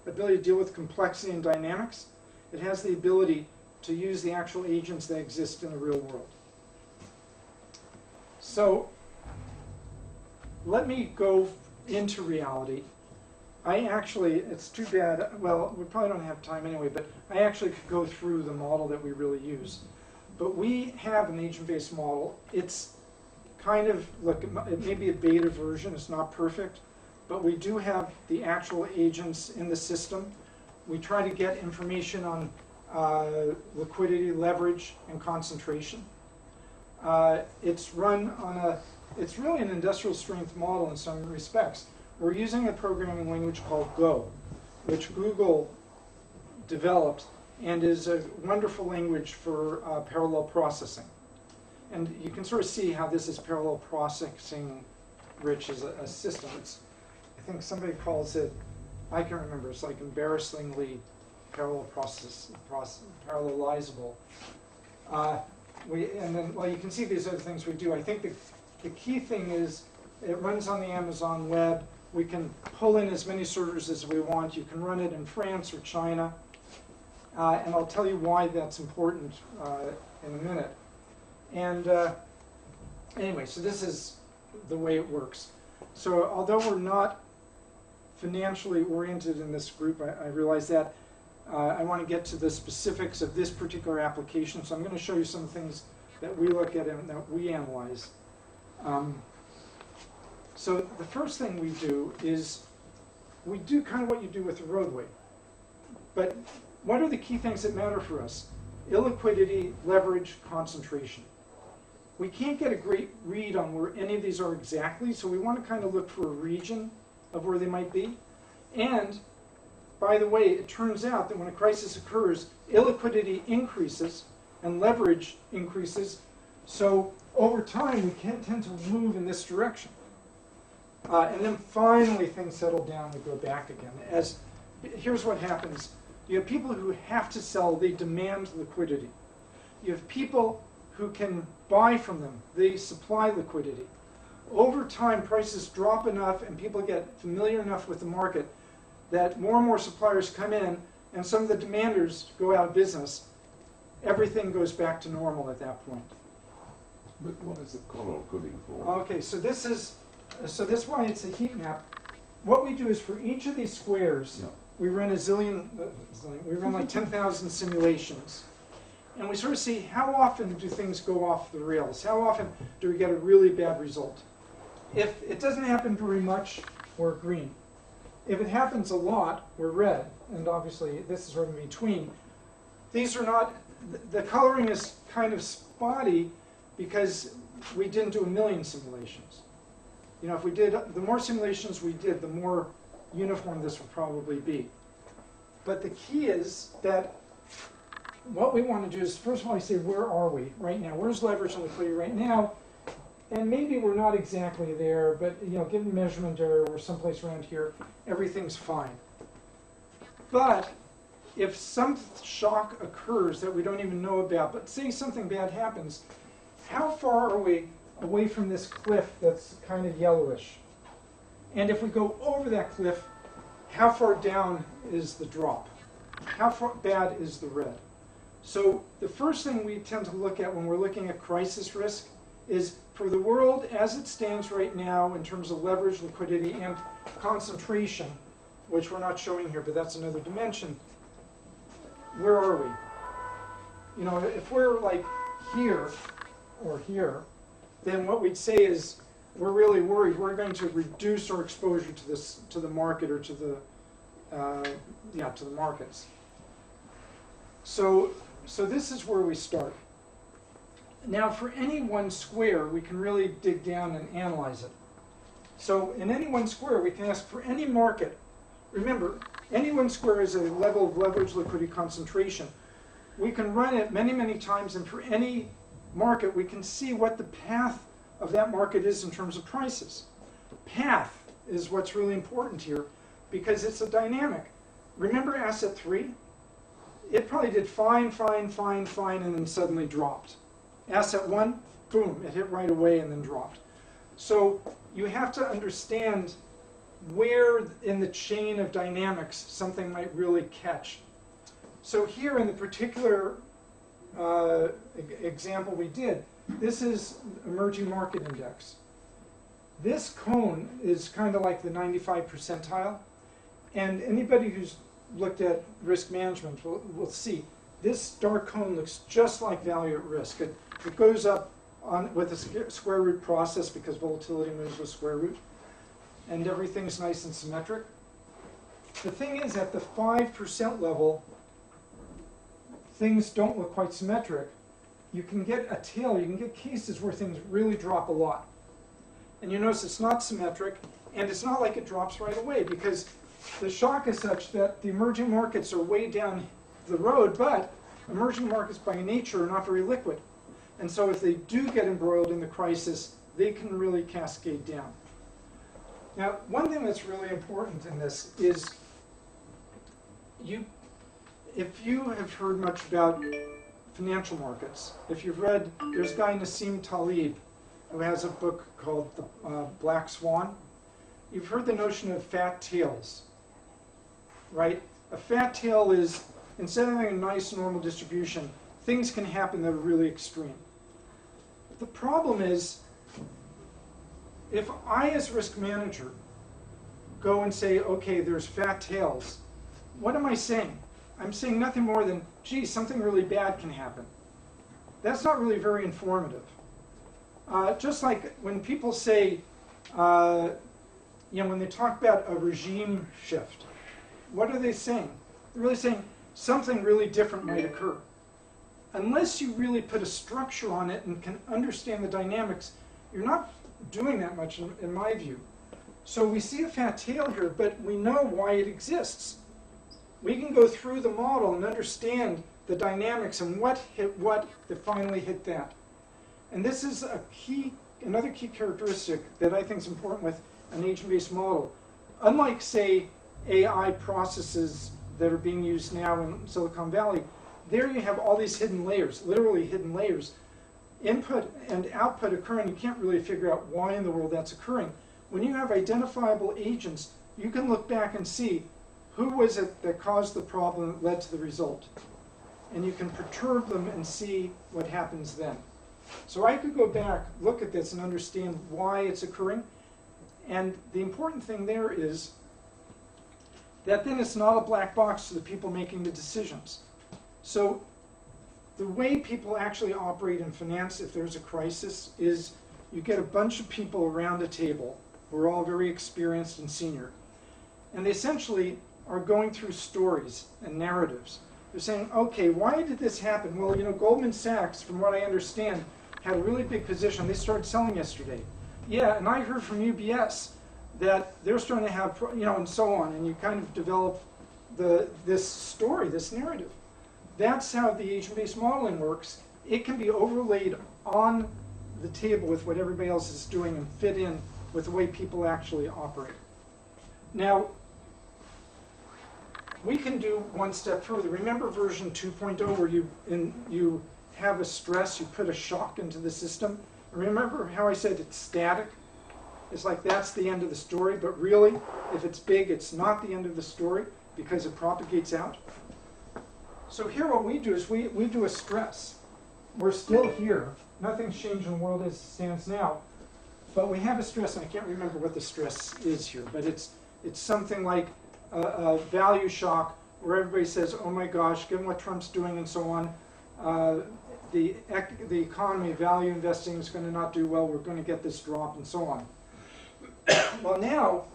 ability to deal with complexity and dynamics, it has the ability to use the actual agents that exist in the real world. So let me go into reality. It's too bad, well, we probably don't have time anyway, but I actually could go through the model that we really use. But we have an agent-based model. It's kind of, look, it may be a beta version, it's not perfect, but we do have the actual agents in the system. We try to get information on liquidity, leverage, and concentration. It's run on it's really an industrial strength model in some respects. We're using a programming language called Go, which Google developed and is a wonderful language for parallel processing. And you can sort of see how this is parallel processing rich as a system. I think somebody calls it, I can't remember, it's like embarrassingly parallelizable. And then, well, you can see these other things we do. I think the key thing is it runs on the Amazon web. We can pull in as many servers as we want. You can run it in France or China. And I'll tell you why that's important in a minute. And anyway, so this is the way it works. So although we're not financially oriented in this group, I realize that. I want to get to the specifics of this particular application. So I'm going to show you some things that we look at and that we analyze. So the first thing we do is we do kind of what you do with the roadway. But what are the key things that matter for us? Illiquidity, leverage, concentration. We can't get a great read on where any of these are exactly, so we want to kind of look for a region of where they might be. And by the way, it turns out that when a crisis occurs, illiquidity increases and leverage increases. So over time, we can tend to move in this direction. And then finally, things settle down, we go back again. Here's what happens. You have people who have to sell, they demand liquidity. You have people who can buy from them, they supply liquidity. Over time, prices drop enough and people get familiar enough with the market that more and more suppliers come in and some of the demanders go out of business. Everything goes back to normal at that point. But what is the color coding for? Okay, so this is why it's a heat map. What we do is for each of these squares, we run we run like 10,000 simulations. And we sort of see how often do things go off the rails? How often do we get a really bad result? If it doesn't happen very much, we're green. If it happens a lot, we're red. And obviously, this is sort of in between. These are not, the coloring is kind of spotty because we didn't do a million simulations. You know, if we did, the more simulations we did, the more uniform this will probably be. But the key is that what we want to do is, first of all, I say, where are we right now? Where's leverage and liquidity right now? And maybe we're not exactly there, but given measurement error, we're someplace around here, everything's fine. But if some shock occurs that we don't even know about, but say something bad happens, how far are we away from this cliff that's kind of yellowish? And if we go over that cliff, how far down is the drop? How far bad is the red? So the first thing we tend to look at when we're looking at crisis risk is for the world as it stands right now in terms of leverage, liquidity, and concentration, which we're not showing here, but that's another dimension, where are we? You know, if we're like here or here, then what we'd say is we're really worried. We're going to reduce our exposure to this, to the market, or to the to the markets. So this is where we start. Now, for any one square, we can really dig down and analyze it. So in any one square, we can ask for any market. Remember, any one square is a level of leverage liquidity concentration. We can run it many, many times, and for any market, we can see what the path of that market is in terms of prices. Path is what's really important here, because it's a dynamic. Remember asset 3? It probably did fine, fine, fine, fine, and then suddenly dropped. Asset 1, boom, it hit right away and then dropped. So you have to understand where in the chain of dynamics something might really catch. So here in the particular example we did, this is emerging market index. This cone is kind of like the 95 percentile, and anybody who's looked at risk management will see this dark cone looks just like value at risk. It goes up with a square root process because volatility moves with square root, and everything's nice and symmetric. The thing is, at the 5% level, things don't look quite symmetric. You can get a tail, you can get cases where things really drop a lot. And you notice it's not symmetric, and it's not like it drops right away, because the shock is such that the emerging markets are way down the road, but emerging markets by nature are not very liquid. And so if they do get embroiled in the crisis, they can really cascade down. Now, one thing that's really important in this is, if you have heard much about financial markets, if you've read, there's a guy, Nassim Taleb, who has a book called The Black Swan. You've heard the notion of fat tails, right? A fat tail is, instead of having a nice normal distribution, things can happen that are really extreme. The problem is, if I, as risk manager, go and say, okay, there's fat tails, what am I saying? I'm saying nothing more than, gee, something really bad can happen. That's not really very informative. Just like when people say, when they talk about a regime shift, what are they saying? They're really saying something really different might occur. Unless you really put a structure on it and can understand the dynamics, you're not doing that much in my view. So we see a fat tail here, but we know why it exists. We can go through the model and understand the dynamics and what hit what that finally hit that. And this is another key characteristic that I think is important with an agent-based model. Unlike, say, AI processes that are being used now in Silicon Valley, there you have all these hidden layers, literally hidden layers. Input and output occurring, you can't really figure out why in the world that's occurring. When you have identifiable agents, you can look back and see who was it that caused the problem that led to the result. And you can perturb them and see what happens then. So I could go back, look at this, and understand why it's occurring. And the important thing there is that then it's not a black box to the people making the decisions. So the way people actually operate in finance, if there's a crisis, is you get a bunch of people around a table who are all very experienced and senior. And they essentially are going through stories and narratives. They're saying, okay, why did this happen? Well, Goldman Sachs, from what I understand, had a really big position. They started selling yesterday. Yeah, and I heard from UBS that they're starting to have, and so on. And you kind of develop this story, this narrative. That's how the agent-based modeling works. It can be overlaid on the table with what everybody else is doing and fit in with the way people actually operate. Now, we can do one step further. Remember version 2.0 where you have a stress, you put a shock into the system? Remember how I said it's static? It's like that's the end of the story, but really, if it's big, it's not the end of the story because it propagates out. So here what we do is we do a stress. We're still here. Nothing's changed in the world as it stands now. But we have a stress, and I can't remember what the stress is here, but it's something like a value shock where everybody says, oh my gosh, given what Trump's doing and so on, the economy, value investing is going to not do well, we're going to get this drop and so on. Well, now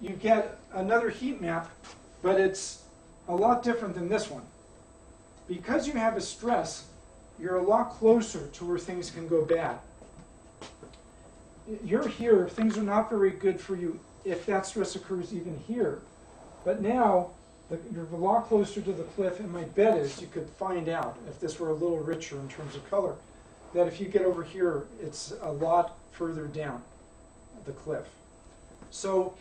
you get another heat map, but it's a lot different than this one. Because you have a stress, you're a lot closer to where things can go bad. You're here, things are not very good for you if that stress occurs even here. But now, you're a lot closer to the cliff, and my bet is you could find out, if this were a little richer in terms of color, that if you get over here, it's a lot further down the cliff. So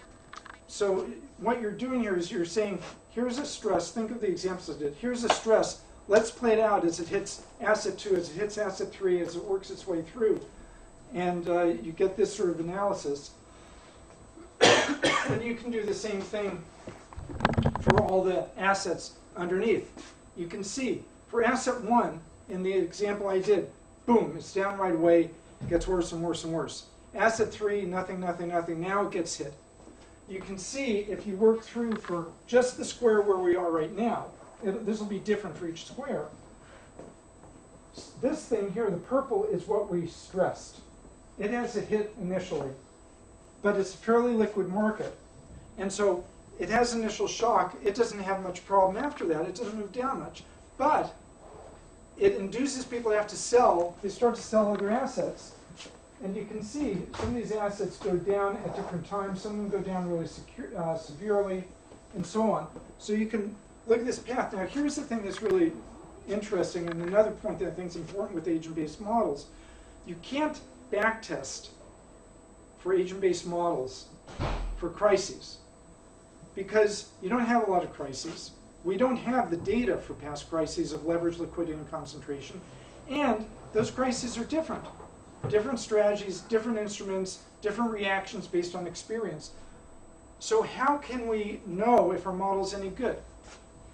what you're doing here is you're saying, here's a stress, think of the examples I did, here's a stress, let's play it out as it hits asset 2, as it hits asset 3, as it works its way through. And you get this sort of analysis. And you can do the same thing for all the assets underneath. You can see, for asset 1, in the example I did, boom, it's down right away, it gets worse and worse and worse. Asset 3, nothing, nothing, nothing, now it gets hit. You can see, if you work through for just the square where we are right now, this will be different for each square. This thing here, the purple, is what we stressed. It has a hit initially, but it's a fairly liquid market. And so it has initial shock. It doesn't have much problem after that. It doesn't move down much. But it induces people to have to sell. They start to sell other assets. And you can see some of these assets go down at different times. Some of them go down really severely, and so on. So you can look at this path. Now, here's the thing that's really interesting, and another point that I think is important with agent-based models. You can't backtest for agent-based models for crises, because you don't have a lot of crises. We don't have the data for past crises of leverage, liquidity, and concentration. And those crises are different. Different strategies, different instruments, different reactions based on experience. So how can we know if our model's any good?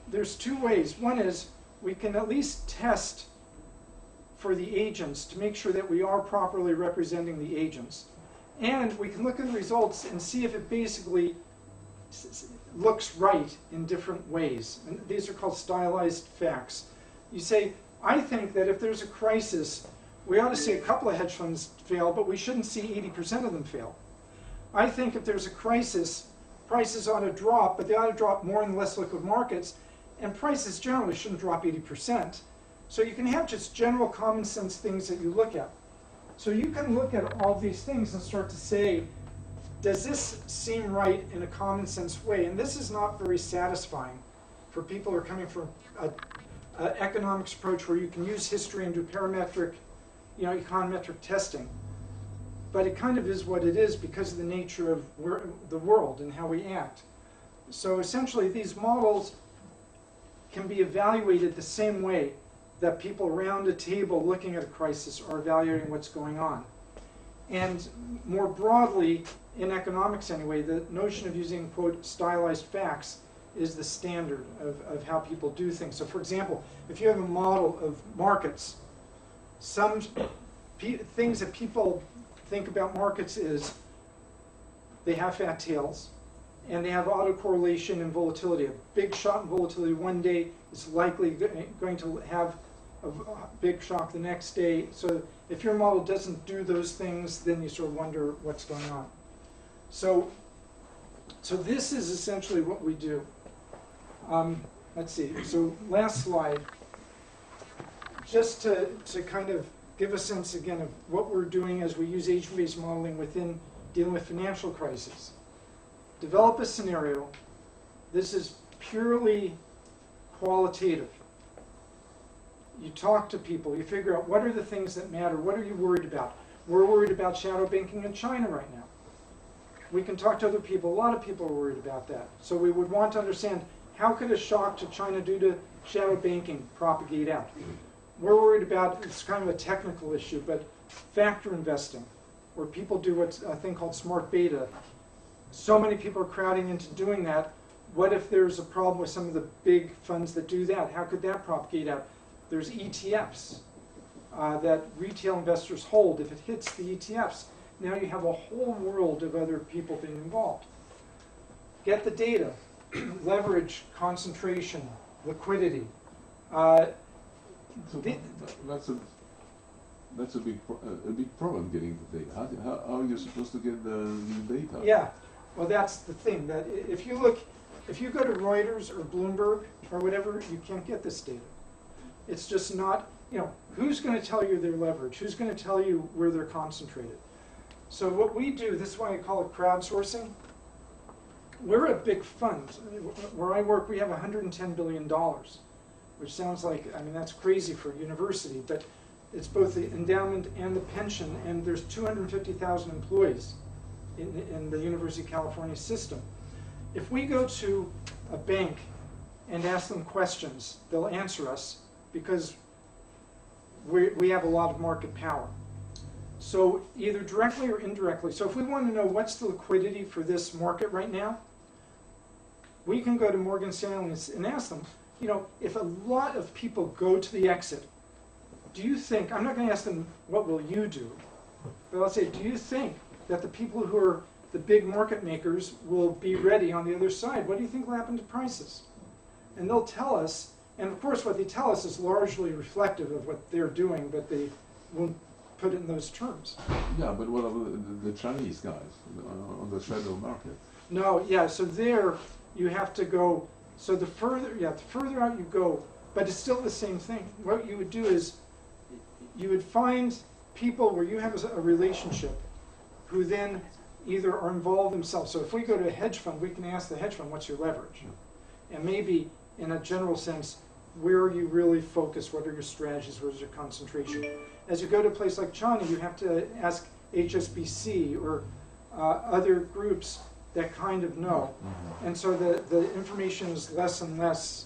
There's two ways. One is we can at least test for the agents to make sure that we are properly representing the agents. And we can look at the results and see if it basically looks right in different ways. And these are called stylized facts. You say, I think that if there's a crisis, we ought to see a couple of hedge funds fail, but we shouldn't see 80% of them fail. I think if there's a crisis, prices ought to drop, but they ought to drop more in less liquid markets, and prices generally shouldn't drop 80%. So you can have just general common sense things that you look at. So you can look at all these things and start to say, does this seem right in a common sense way? And this is not very satisfying for people who are coming from an economics approach where you can use history and do parametric, econometric testing. But it kind of is what it is because of the nature of the world and how we act. So essentially these models can be evaluated the same way that people around a table looking at a crisis are evaluating what's going on. And more broadly, in economics anyway, the notion of using, quote, stylized facts is the standard of how people do things. So for example, if you have a model of markets, some things that people think about markets is they have fat tails and they have autocorrelation and volatility. A big shot in volatility one day is likely going to have a big shock the next day. So if your model doesn't do those things, then you sort of wonder what's going on. So this is essentially what we do. Let's see. So last slide. Just to kind of give a sense again of what we're doing as we use agent-based modeling within dealing with financial crises. Develop a scenario. This is purely qualitative. You talk to people, you figure out what are the things that matter, what are you worried about? We're worried about shadow banking in China right now. We can talk to other people, a lot of people are worried about that. So we would want to understand how could a shock to China due to shadow banking propagate out? We're worried about, it's kind of a technical issue, but factor investing, where people do what's a thing called smart beta. So many people are crowding into doing that. What if there's a problem with some of the big funds that do that? How could that propagate out? There's ETFs that retail investors hold. If it hits the ETFs, now you have a whole world of other people being involved. get the data, leverage, concentration, liquidity. So that's a big problem getting the data. How are you supposed to get the data? Yeah, well, that's the thing. That if you go to Reuters or Bloomberg or whatever, you can't get this data. It's just not. Who's going to tell you their leverage? Who's going to tell you where they're concentrated? So what we do, this is why I call it crowdsourcing. We're a big fund. Where I work, we have $110 billion, which sounds like, that's crazy for a university, but it's both the endowment and the pension, and there's 250,000 employees in the University of California system. If we go to a bank and ask them questions, they'll answer us because we have a lot of market power. So either directly or indirectly. So if we want to know what's the liquidity for this market right now, we can go to Morgan Stanley and ask them, if a lot of people go to the exit, do you think, I'm not going to ask them, what will you do? But I'll say, do you think that the people who are the big market makers will be ready on the other side? What do you think will happen to prices? And they'll tell us, and of course what they tell us is largely reflective of what they're doing, but they won't put it in those terms. Yeah, but what about the Chinese guys on the shadow market? No, yeah, so there you have to go, so the further out you go, but it's still the same thing. What you would do is you would find people where you have a relationship who then either are involved themselves. So if we go to a hedge fund, we can ask the hedge fund, what's your leverage? And maybe in a general sense, where are you really focused? What are your strategies? Where's your concentration? As you go to a place like China, you have to ask HSBC or other groups that kind of know. And so the information is less and less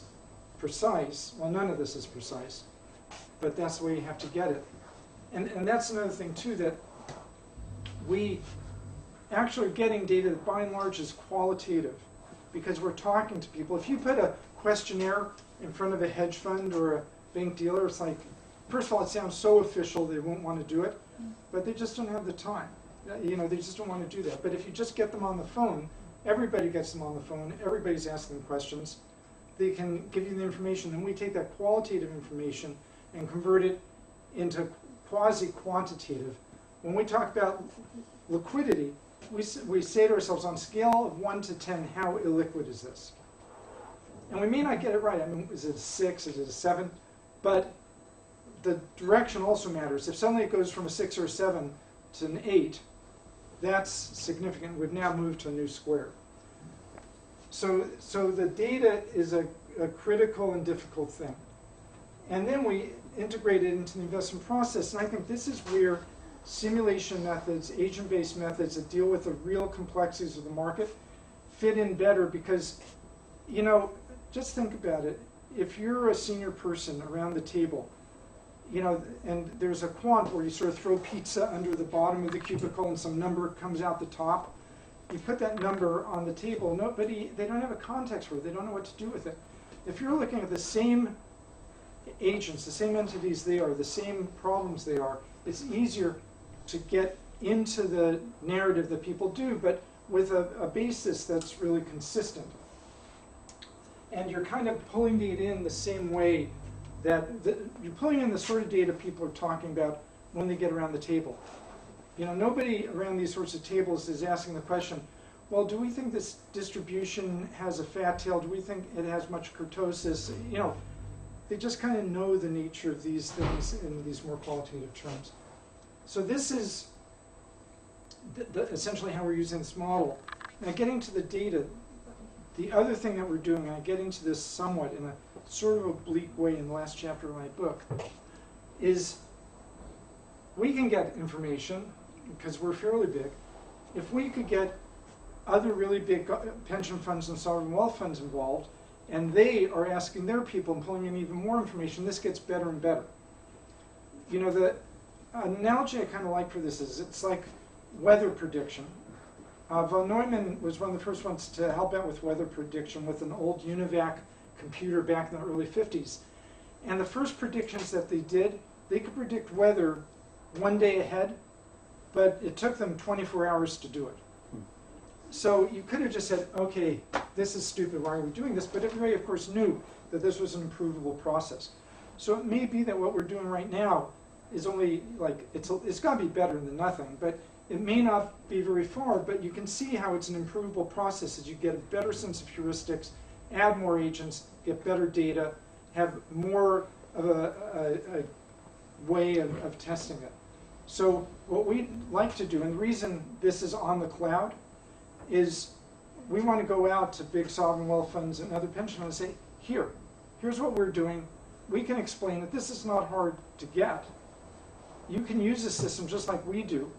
precise. Well, none of this is precise, but that's the way you have to get it. And that's another thing, too, that we actually are getting data that by and large is qualitative because we're talking to people. If you put a questionnaire in front of a hedge fund or a bank dealer, it's like, first of all, it sounds so official they won't want to do it, but they just don't have the time. They just don't want to do that. But if you just get them on the phone, everybody gets them on the phone, everybody's asking them questions, they can give you the information, and we take that qualitative information and convert it into quasi-quantitative. When we talk about liquidity, we say to ourselves, on a scale of 1 to 10, how illiquid is this? And we may not get it right. Is it a 6? Is it a 7? But the direction also matters. If suddenly it goes from a 6 or a 7 to an 8, that's significant. We've now moved to a new square. So the data is a critical and difficult thing. And then we integrate it into the investment process. And I think this is where simulation methods, agent-based methods that deal with the real complexities of the market fit in better because, just think about it. If you're a senior person around the table, and there's a quant where you sort of throw pizza under the bottom of the cubicle and some number comes out the top, you put that number on the table, they don't have a context for it, they don't know what to do with it. If you're looking at the same agents, the same entities they are, the same problems they are, it's easier to get into the narrative that people do, but with a basis that's really consistent. And you're kind of pulling it in the same way that you're pulling in the sort of data people are talking about when they get around the table. Nobody around these sorts of tables is asking the question, well, do we think this distribution has a fat tail? Do we think it has much kurtosis? They just kind of know the nature of these things in these more qualitative terms. So this is essentially how we're using this model. Now getting to the data, the other thing that we're doing, and I get into this somewhat in a sort of oblique way in the last chapter of my book, is we can get information, because we're fairly big. If we could get other really big pension funds and sovereign wealth funds involved, and they are asking their people and pulling in even more information, this gets better and better. The analogy I kind of like for this is it's like weather prediction. Von Neumann was one of the first ones to help out with weather prediction with an old UNIVAC computer back in the early 50s. And the first predictions that they did, they could predict weather one day ahead, but it took them 24 hours to do it. So you could have just said, okay, this is stupid, why are we doing this? But everybody, of course, knew that this was an improvable process. So it may be that what we're doing right now is only like, it's got to be better than nothing, but it may not be very far, but you can see how it's an improvable process as you get a better sense of heuristics, add more agents, get better data, have more of a way of testing it. So what we like to do, and the reason this is on the cloud, is we want to go out to big sovereign wealth funds and other pension funds and say, here's what we're doing. We can explain it. This is not hard to get. You can use the system just like we do.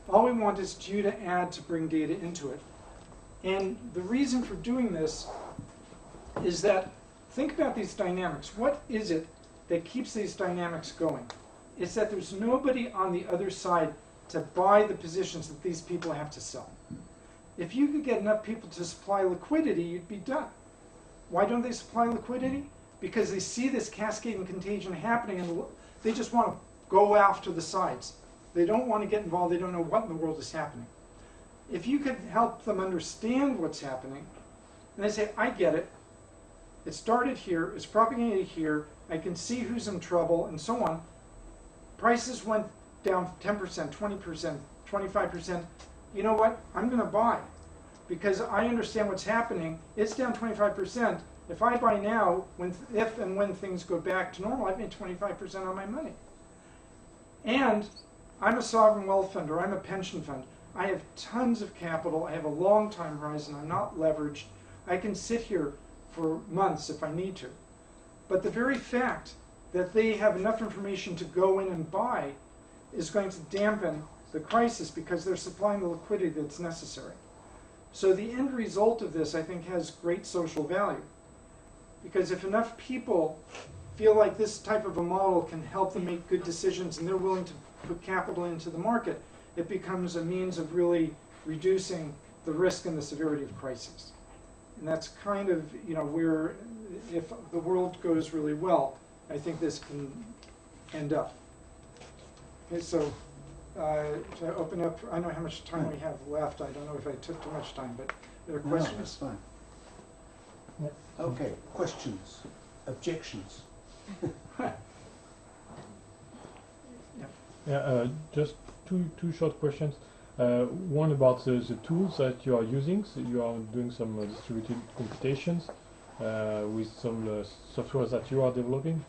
All we want is you to add to bring data into it. And the reason for doing this is that, think about these dynamics. What is it that keeps these dynamics going? It's that there's nobody on the other side to buy the positions that these people have to sell. If you could get enough people to supply liquidity, you'd be done. Why don't they supply liquidity? Because they see this cascading contagion happening and they just want to go after the sides. They don't want to get involved. They don't know what in the world is happening. If you could help them understand what's happening, and they say, I get it. It started here. It's propagated here. I can see who's in trouble and so on. Prices went down 10%, 20%, 25%. You know what? I'm going to buy because I understand what's happening. It's down 25%. If I buy now, if and when things go back to normal, I've made 25% on my money. And I'm a sovereign wealth fund or I'm a pension fund. I have tons of capital. I have a long time horizon. I'm not leveraged. I can sit here for months if I need to. But the very fact that they have enough information to go in and buy is going to dampen the crisis because they're supplying the liquidity that's necessary. So the end result of this, I think, has great social value. Because if enough people feel like this type of a model can help them make good decisions and they're willing to put capital into the market, it becomes a means of really reducing the risk and the severity of crises. And that's kind of, where, if the world goes really well, I think this can end up. Okay, so to open up, I don't know how much time we have left. I don't know if I took too much time, but there are questions. No, that's fine. Okay, questions, objections. Just two short questions. One about the tools that you are using. So you are doing some distributed computations with some software that you are developing.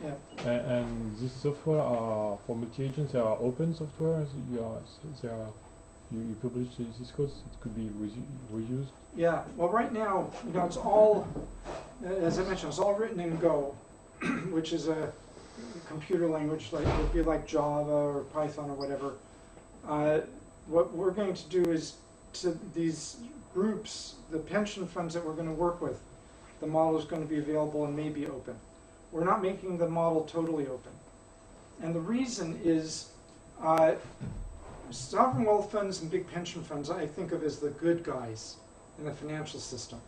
Yeah. And this software are for multi-agents. They are open software. You publish these codes. It could be reused. Yeah. Well, right now, it's all, as I mentioned, it's all written in Go, which is a computer language, like it would be like Java or Python or whatever. What we're going to do is to these groups, the pension funds that we're going to work with, the model is going to be available and may be open. We're not making the model totally open. And the reason is sovereign wealth funds and big pension funds I think of as the good guys in the financial system.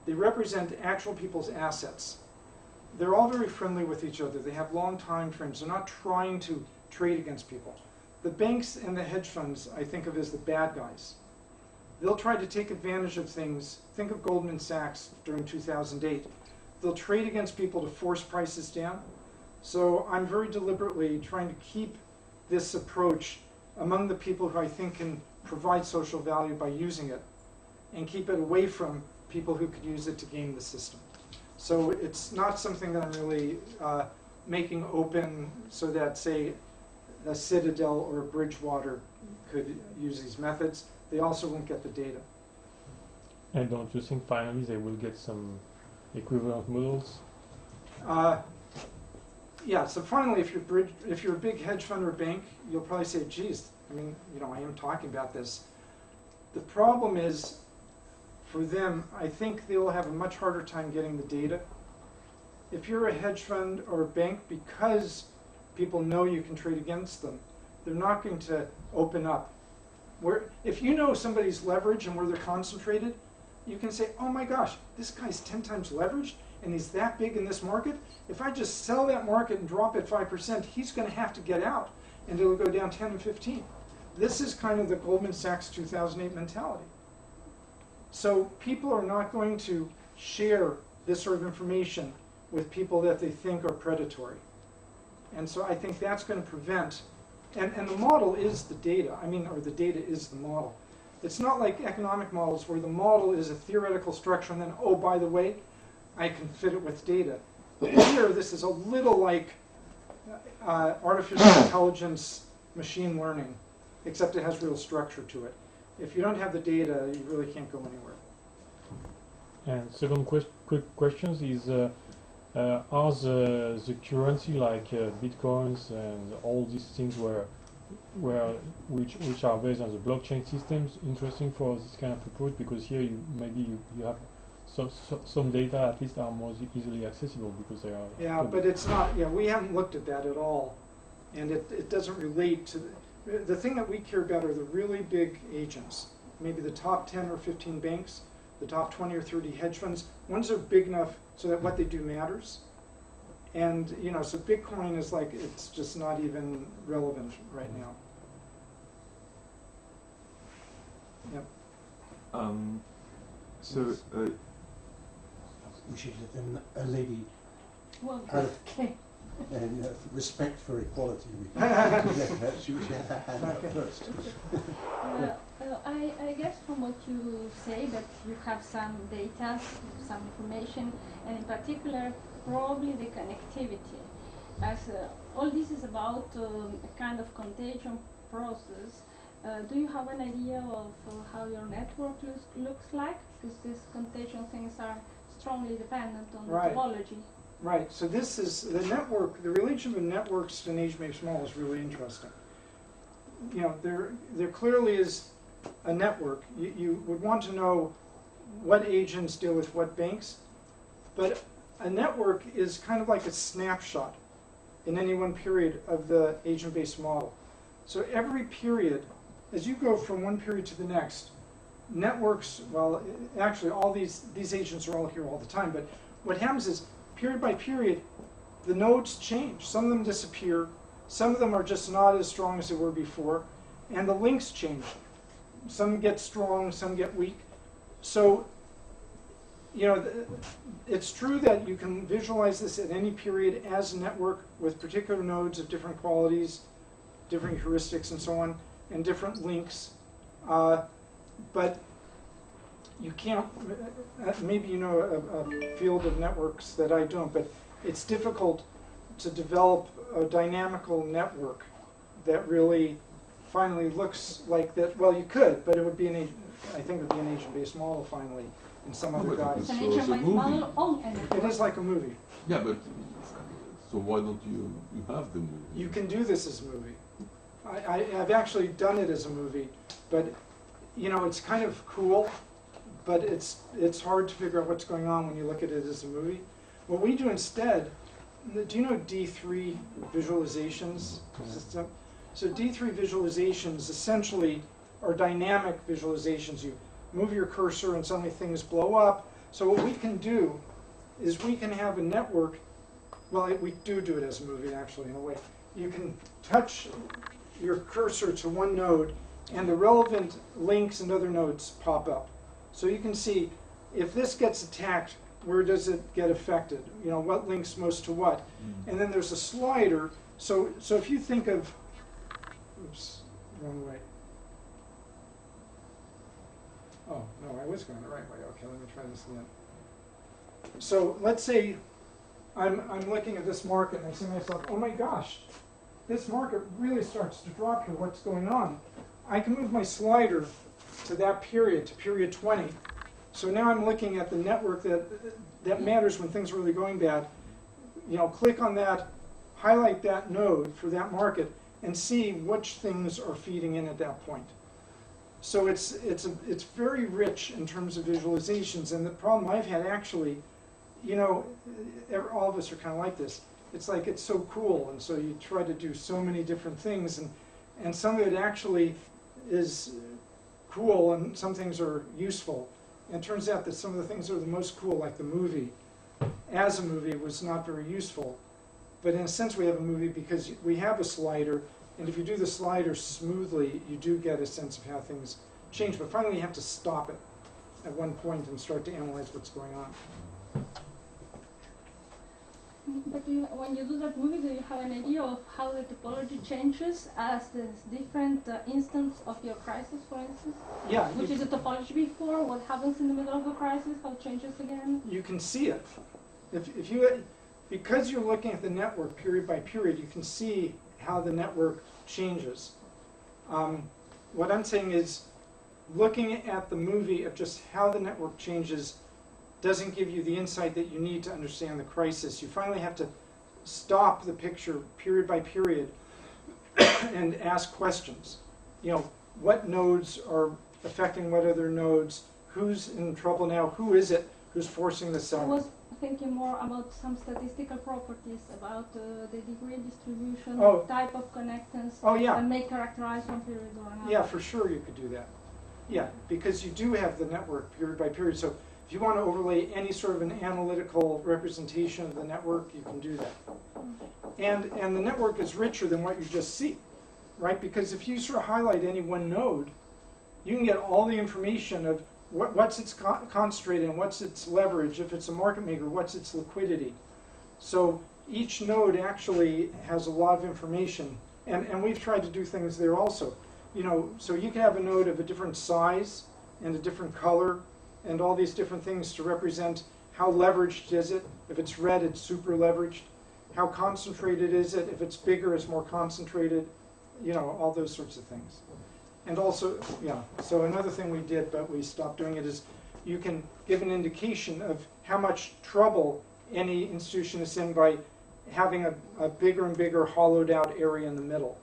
They represent actual people's assets. They're all very friendly with each other. They have long time frames. They're not trying to trade against people. The banks and the hedge funds I think of as the bad guys. They'll try to take advantage of things. Think of Goldman Sachs during 2008. They'll trade against people to force prices down. So I'm very deliberately trying to keep this approach among the people who I think can provide social value by using it and keep it away from people who could use it to game the system. So it's not something that I'm really making open so that, say, a Citadel or a Bridgewater could use these methods. They also won't get the data. And don't you think finally they will get some equivalent models? Yeah, so finally, if you're a big hedge fund or bank, you'll probably say, geez, I am talking about this. The problem is, for them, I think they will have a much harder time getting the data. If you're a hedge fund or a bank, because people know you can trade against them, they're not going to open up. If you know somebody's leverage and where they're concentrated, you can say, oh my gosh, this guy's 10 times leveraged and he's that big in this market. If I just sell that market and drop it 5%, he's going to have to get out and it'll go down 10 and 15. This is kind of the Goldman Sachs 2008 mentality. So people are not going to share this sort of information with people that they think are predatory. And so I think that's going to prevent, and the model is the data, or the data is the model. It's not like economic models where the model is a theoretical structure and then, oh, by the way, I can fit it with data. But here, this is a little like artificial intelligence, machine learning, except it has real structure to it. If you don't have the data, you really can't go anywhere. And second quick questions is, are the currency like bitcoins and all these things which are based on the blockchain systems interesting for this kind of approach? Because here you have some data at least are more easily accessible because they are. Yeah, but it's not. Yeah, we haven't looked at that at all, and it doesn't relate to the thing that we care about are the really big agents, maybe the top 10 or 15 banks, the top 20 or 30 hedge funds. Ones are big enough so that what they do matters. And so Bitcoin is like, it's just not even relevant right now. Yep. We should let them, a lady, Well, out of okay. and respect for equality, we she had her hand up first. I guess from what you say that you have some data, some information, and in particular probably the connectivity. As all this is about a kind of contagion process, do you have an idea of how your network looks like? Because these contagion things are strongly dependent on the topology. Right, so this is the network, the relationship of networks to an agent-based model is really interesting. There clearly is a network. You would want to know what agents deal with what banks, but a network is kind of like a snapshot in any one period of the agent-based model. So every period, as you go from one period to the next, networks, well, actually all these agents are all here all the time, but what happens is period by period, the nodes change. Some of them disappear, some of them are just not as strong as they were before, and the links change. Some get strong, some get weak. So, it's true that you can visualize this at any period as a network with particular nodes of different qualities, different heuristics and so on, and different links. But you can't, maybe you know a field of networks that I don't, but it's difficult to develop a dynamical network that really finally looks like that. Well, you could, but it would be I think it would be an agent-based model finally in some other guise. It's an agent-based model on an It is like a movie. Yeah, but so why don't you have the movie? You can do this as a movie. I've actually done it as a movie, but it's kind of cool, but it's hard to figure out what's going on when you look at it as a movie. What we do instead, do you know D3 visualizations system? So D3 visualizations essentially are dynamic visualizations. You move your cursor and suddenly things blow up. So what we can do is we can have a network, well, we do it as a movie actually in a way. You can touch your cursor to one node and the relevant links and other nodes pop up. So you can see if this gets attacked, where does it get affected? What links most to what? And then there's a slider. So if you think of, oops, wrong way. Oh, no, I was going the right way. Okay, let me try this again. So let's say I'm looking at this market and I say to myself, oh my gosh, this market really starts to drop here. What's going on? I can move my slider to that period, to period 20. So now I'm looking at the network that matters when things are really going bad. Click on that, highlight that node for that market, and see which things are feeding in at that point. So it's very rich in terms of visualizations. And the problem I've had actually, all of us are kind of like this. It's like it's so cool, and so you try to do so many different things, and some of it actually is cool, and some things are useful. And it turns out that some of the things that are the most cool, like the movie, as a movie, was not very useful. But in a sense, we have a movie because we have a slider, and if you do the slider smoothly, you do get a sense of how things change. But finally, you have to stop it. at one point and start to analyze what's going on. But when you do that movie, do you have an idea of how the topology changes as the different instance of your crisis, for instance? Yeah, Which is the topology before, what happens in the middle of the crisis, how it changes again? you can see it. If you, because you're looking at the network period by period, you can see how the network changes. What I'm saying is, looking at the movie of just how the network changes doesn't give you the insight that you need to understand the crisis. You finally have to stop the picture period by period and ask questions. You know, what nodes are affecting what other nodes? Who's in trouble now? Who is it who's forcing the I selling? was thinking more about some statistical properties, about the degree distribution, Oh. type of connectance, Oh yeah, and may characterize one period or another. yeah, for sure you could do that. Yeah, because you do have the network period by period. So if you want to overlay any sort of an analytical representation of the network, you can do that. And the network is richer than what you just see, right? Because if you sort of highlight any one node, you can get all the information of what's its concentrated and what's its leverage. If it's a market maker, what's its liquidity. So each node actually has a lot of information. And we've tried to do things there also. You know, so you can have a node of a different size and a different color and all these different things to represent how leveraged is it. If it's red, it's super leveraged. How concentrated is it? If it's bigger, it's more concentrated. You know, all those sorts of things. And also, yeah, so another thing we did, but we stopped doing it, is you can give an indication of how much trouble any institution is in by having a bigger and bigger hollowed out area in the middle.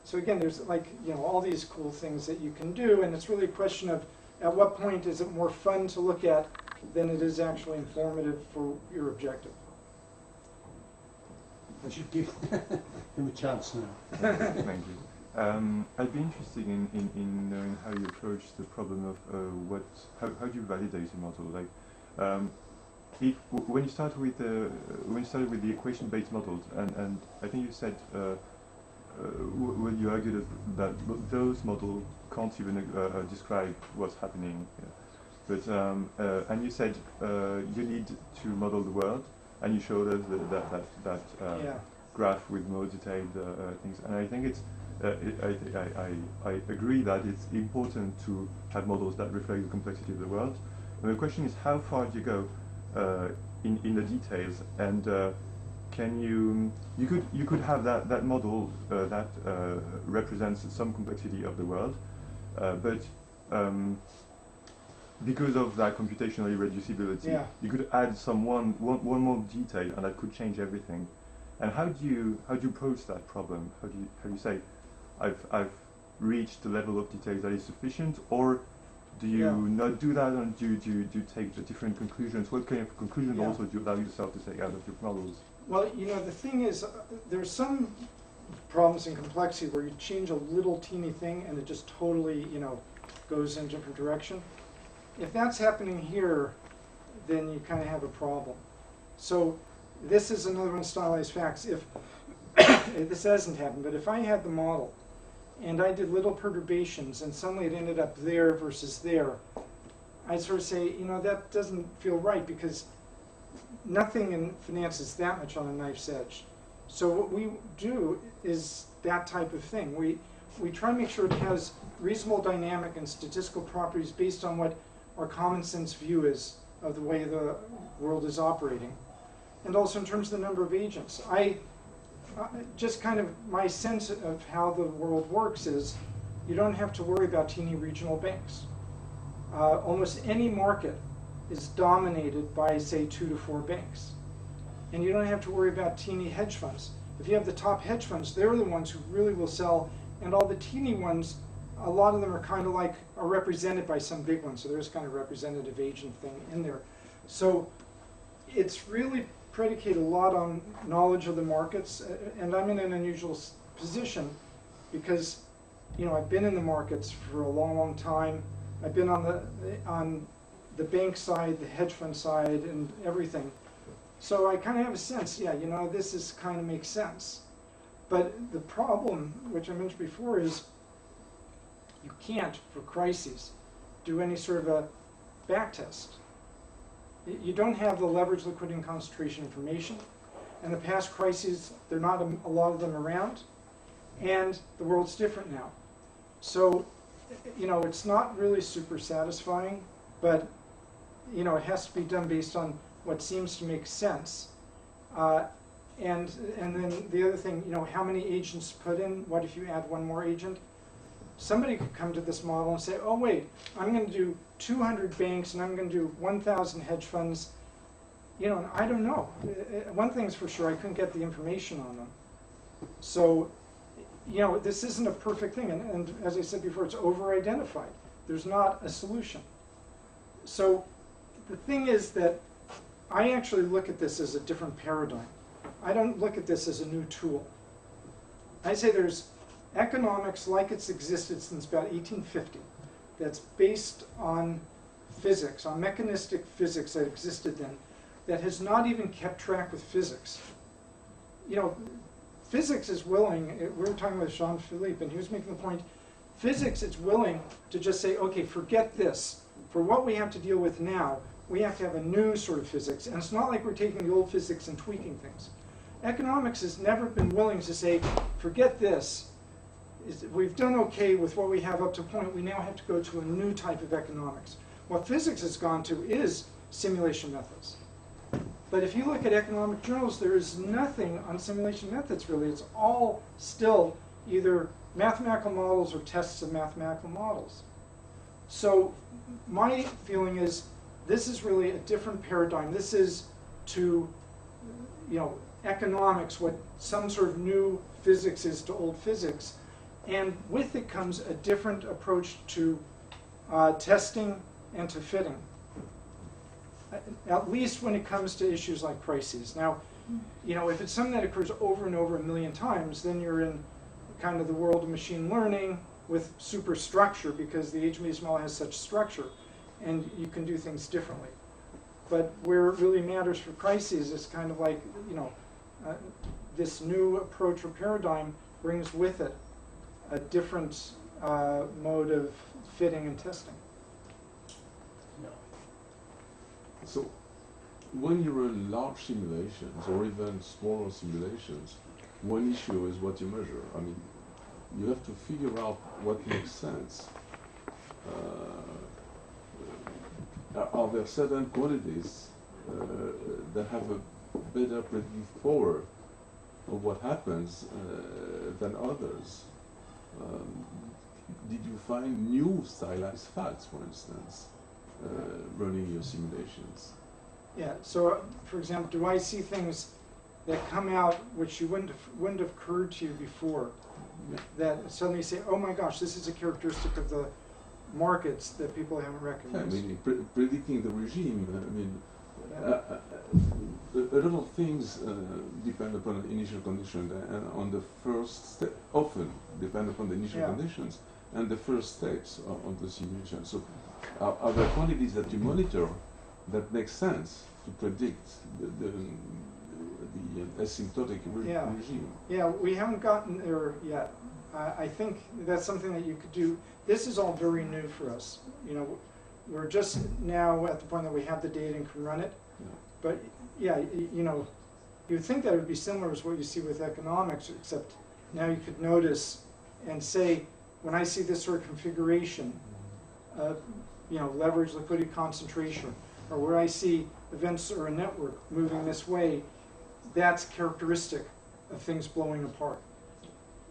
So again, there's like, you know, all these cool things that you can do, and it's really a question of at what point is it more fun to look at than it is actually informative for your objective. I should give him a chance now. Thank you. I'd be interested in knowing how you approach the problem of how do you validate a model? Like, when you started with the equation-based models, and I think you said when you argued that those models can't even describe what's happening, but and you said you need to model the world, and you showed us that Yeah. graph with more detailed things, and I think it's. I agree that it's important to have models that reflect the complexity of the world. And the question is, how far do you go in the details? And can you could have that model that represents some complexity of the world, but because of that computational irreducibility, Yeah. you could add one more detail, and that could change everything. And how do you approach that problem? How do you say, I've reached the level of detail that is sufficient, or do you not do that, and do you take the different conclusions? What kind of conclusions also do you allow yourself to take out of your models? Well, you know, the thing is, there's some problems in complexity where you change a little teeny thing and it just totally, you know, goes in a different direction. If that's happening here, then you kind of have a problem. So this is another one of stylized facts. If this hasn't happened, but if I had the model and I did little perturbations and suddenly it ended up there versus there, I'd sort of say, you know, that doesn't feel right, because nothing in finance is that much on a knife's edge. So what we do is that type of thing. We try to make sure it has reasonable dynamic and statistical properties based on what our common sense view is of the way the world is operating. And also in terms of the number of agents. Just kind of my sense of how the world works is you don't have to worry about teeny regional banks. Almost any market is dominated by, say, 2 to 4 banks. And you don't have to worry about teeny hedge funds. If you have the top hedge funds, they're the ones who really will sell, and all the teeny ones, a lot of them are represented by some big ones, so there's kind of representative agent thing in there. So it's really predicated a lot on knowledge of the markets, and I'm in an unusual position because, you know, I've been in the markets for a long, long time. I've been on the bank side, the hedge fund side, and everything. So I kind of have a sense, yeah, you know, this is kind of makes sense. But the problem, which I mentioned before, is you can't, for crises, do any sort of backtest. You don't have the leverage, liquidity, and concentration information. And the past crises, there are not a lot of them around. And the world's different now. So, you know, it's not really super satisfying, but, you know, it has to be done based on what seems to make sense. And then the other thing, you know, how many agents put in? What if you add one more agent? Somebody could come to this model and say, oh wait, I'm going to do 200 banks and I'm going to do 1,000 hedge funds. You know, and I don't know. One thing's for sure, I couldn't get the information on them. So, you know, this isn't a perfect thing. And as I said before, it's over-identified. There's not a solution. So the thing is that I actually look at this as a different paradigm. I don't look at this as a new tool. I say there's economics like it's existed since about 1850 that's based on physics, on mechanistic physics that existed then, that has not even kept track with physics. You know, physics is willing, we were talking with Jean-Philippe, and he was making the point, physics is willing to just say, okay, forget this. For what we have to deal with now, we have to have a new sort of physics. And it's not like we're taking the old physics and tweaking things. Economics has never been willing to say, forget this. We've done okay with what we have up to a point. We now have to go to a new type of economics. What physics has gone to is simulation methods. But if you look at economic journals, there is nothing on simulation methods, really. It's all still either mathematical models or tests of mathematical models. So my feeling is this is really a different paradigm. This is to, you know, economics what some sort of new physics is to old physics. And with it comes a different approach to testing and to fitting, at least when it comes to issues like crises. Now, you know, if it's something that occurs over and over 1,000,000 times, then you're in kind of the world of machine learning with superstructure, because the age-based model has such structure, and you can do things differently. But where it really matters for crises is kind of like, you know, this new approach or paradigm brings with it a different mode of fitting and testing. So, when you run large simulations or even smaller simulations, one issue is what you measure. I mean, you have to figure out what makes sense. Are there certain quantities that have a better predictive power of what happens than others? Did you find new stylized facts, for instance, running your simulations? Yeah, so for example, do I see things that come out which you wouldn't have occurred to you before, that suddenly say, oh my gosh, this is a characteristic of the markets that people haven't recognized? I mean, predicting the regime, I mean, a lot of things depend upon the initial condition, and on the first step, often depend upon the initial conditions and the first steps of the simulation. So, are there quantities that you monitor that make sense to predict the asymptotic regime? Yeah, we haven't gotten there yet. I think that's something that you could do. This is all very new for us. You know, we're just now at the point that we have the data and can run it. Yeah. But yeah, you know, you'd think that it would be similar to what you see with economics, except now you could notice and say, when I see this sort of configuration, you know, leverage, liquidity, concentration, or where I see events or a network moving this way, that's characteristic of things blowing apart.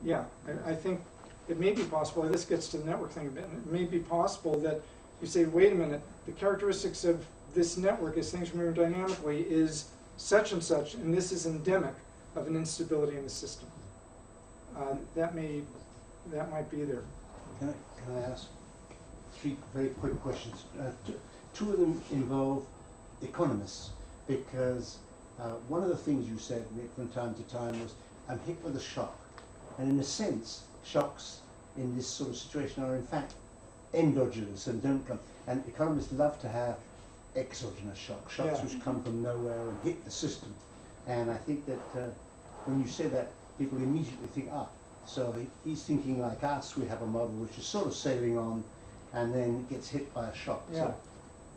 Yeah, I think it may be possible, this gets to the network thing a bit, it may be possible that you say, wait a minute, the characteristics of this network as things move dynamically is such and such, and this is endemic of an instability in the system. That might be there. Can I ask 3 very quick questions? 2 of them involve economists, because one of the things you said from time to time was, I'm hit with a shock. And in a sense, shocks in this sort of situation are in fact endogenous and don't come. And economists love to have exogenous shocks which come from nowhere and hit the system. And I think that when you say that, people immediately think, so he's thinking like us, we have a model which is sort of sailing on and then gets hit by a shock. Yeah. So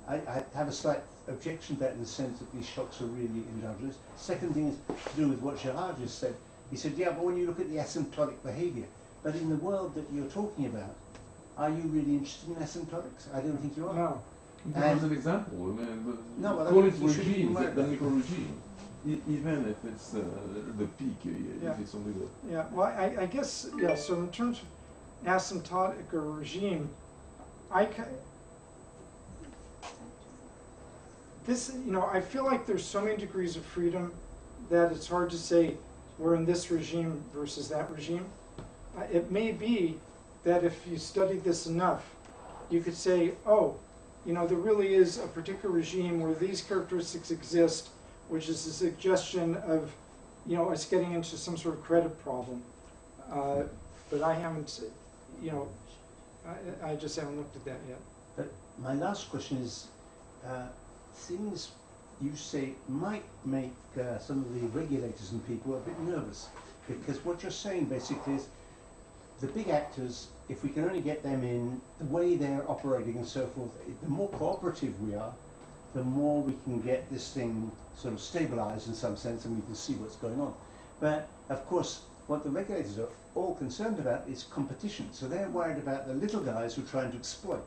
I have a slight objection to that in the sense that these shocks are really endogenous. Second thing is to do with what Gerard just said. He said, yeah, but when you look at the asymptotic behaviour, but in the world that you're talking about, are you really interested in asymptotics? I don't think you are. No. As an example, I mean, No, but I call think it you should regime, be aware of the that. micro-regime. Even if it's the peak, Yeah. if it's only the... Yeah, well, I guess, yeah, so in terms of asymptotic or regime, I feel like there's so many degrees of freedom that it's hard to say we're in this regime versus that regime. It may be that if you studied this enough, you could say, oh, there really is a particular regime where these characteristics exist, which is a suggestion of, us getting into some sort of credit problem. But I haven't, I just haven't looked at that yet. But my last question is, things you say might make some of the regulators and people a bit nervous, because what you're saying basically is the big actors, if we can only get them in, the way they're operating and so forth, the more cooperative we are, the more we can get this thing sort of stabilized in some sense and we can see what's going on. But of course, what the regulators are all concerned about is competition. So they're worried about the little guys who are trying to exploit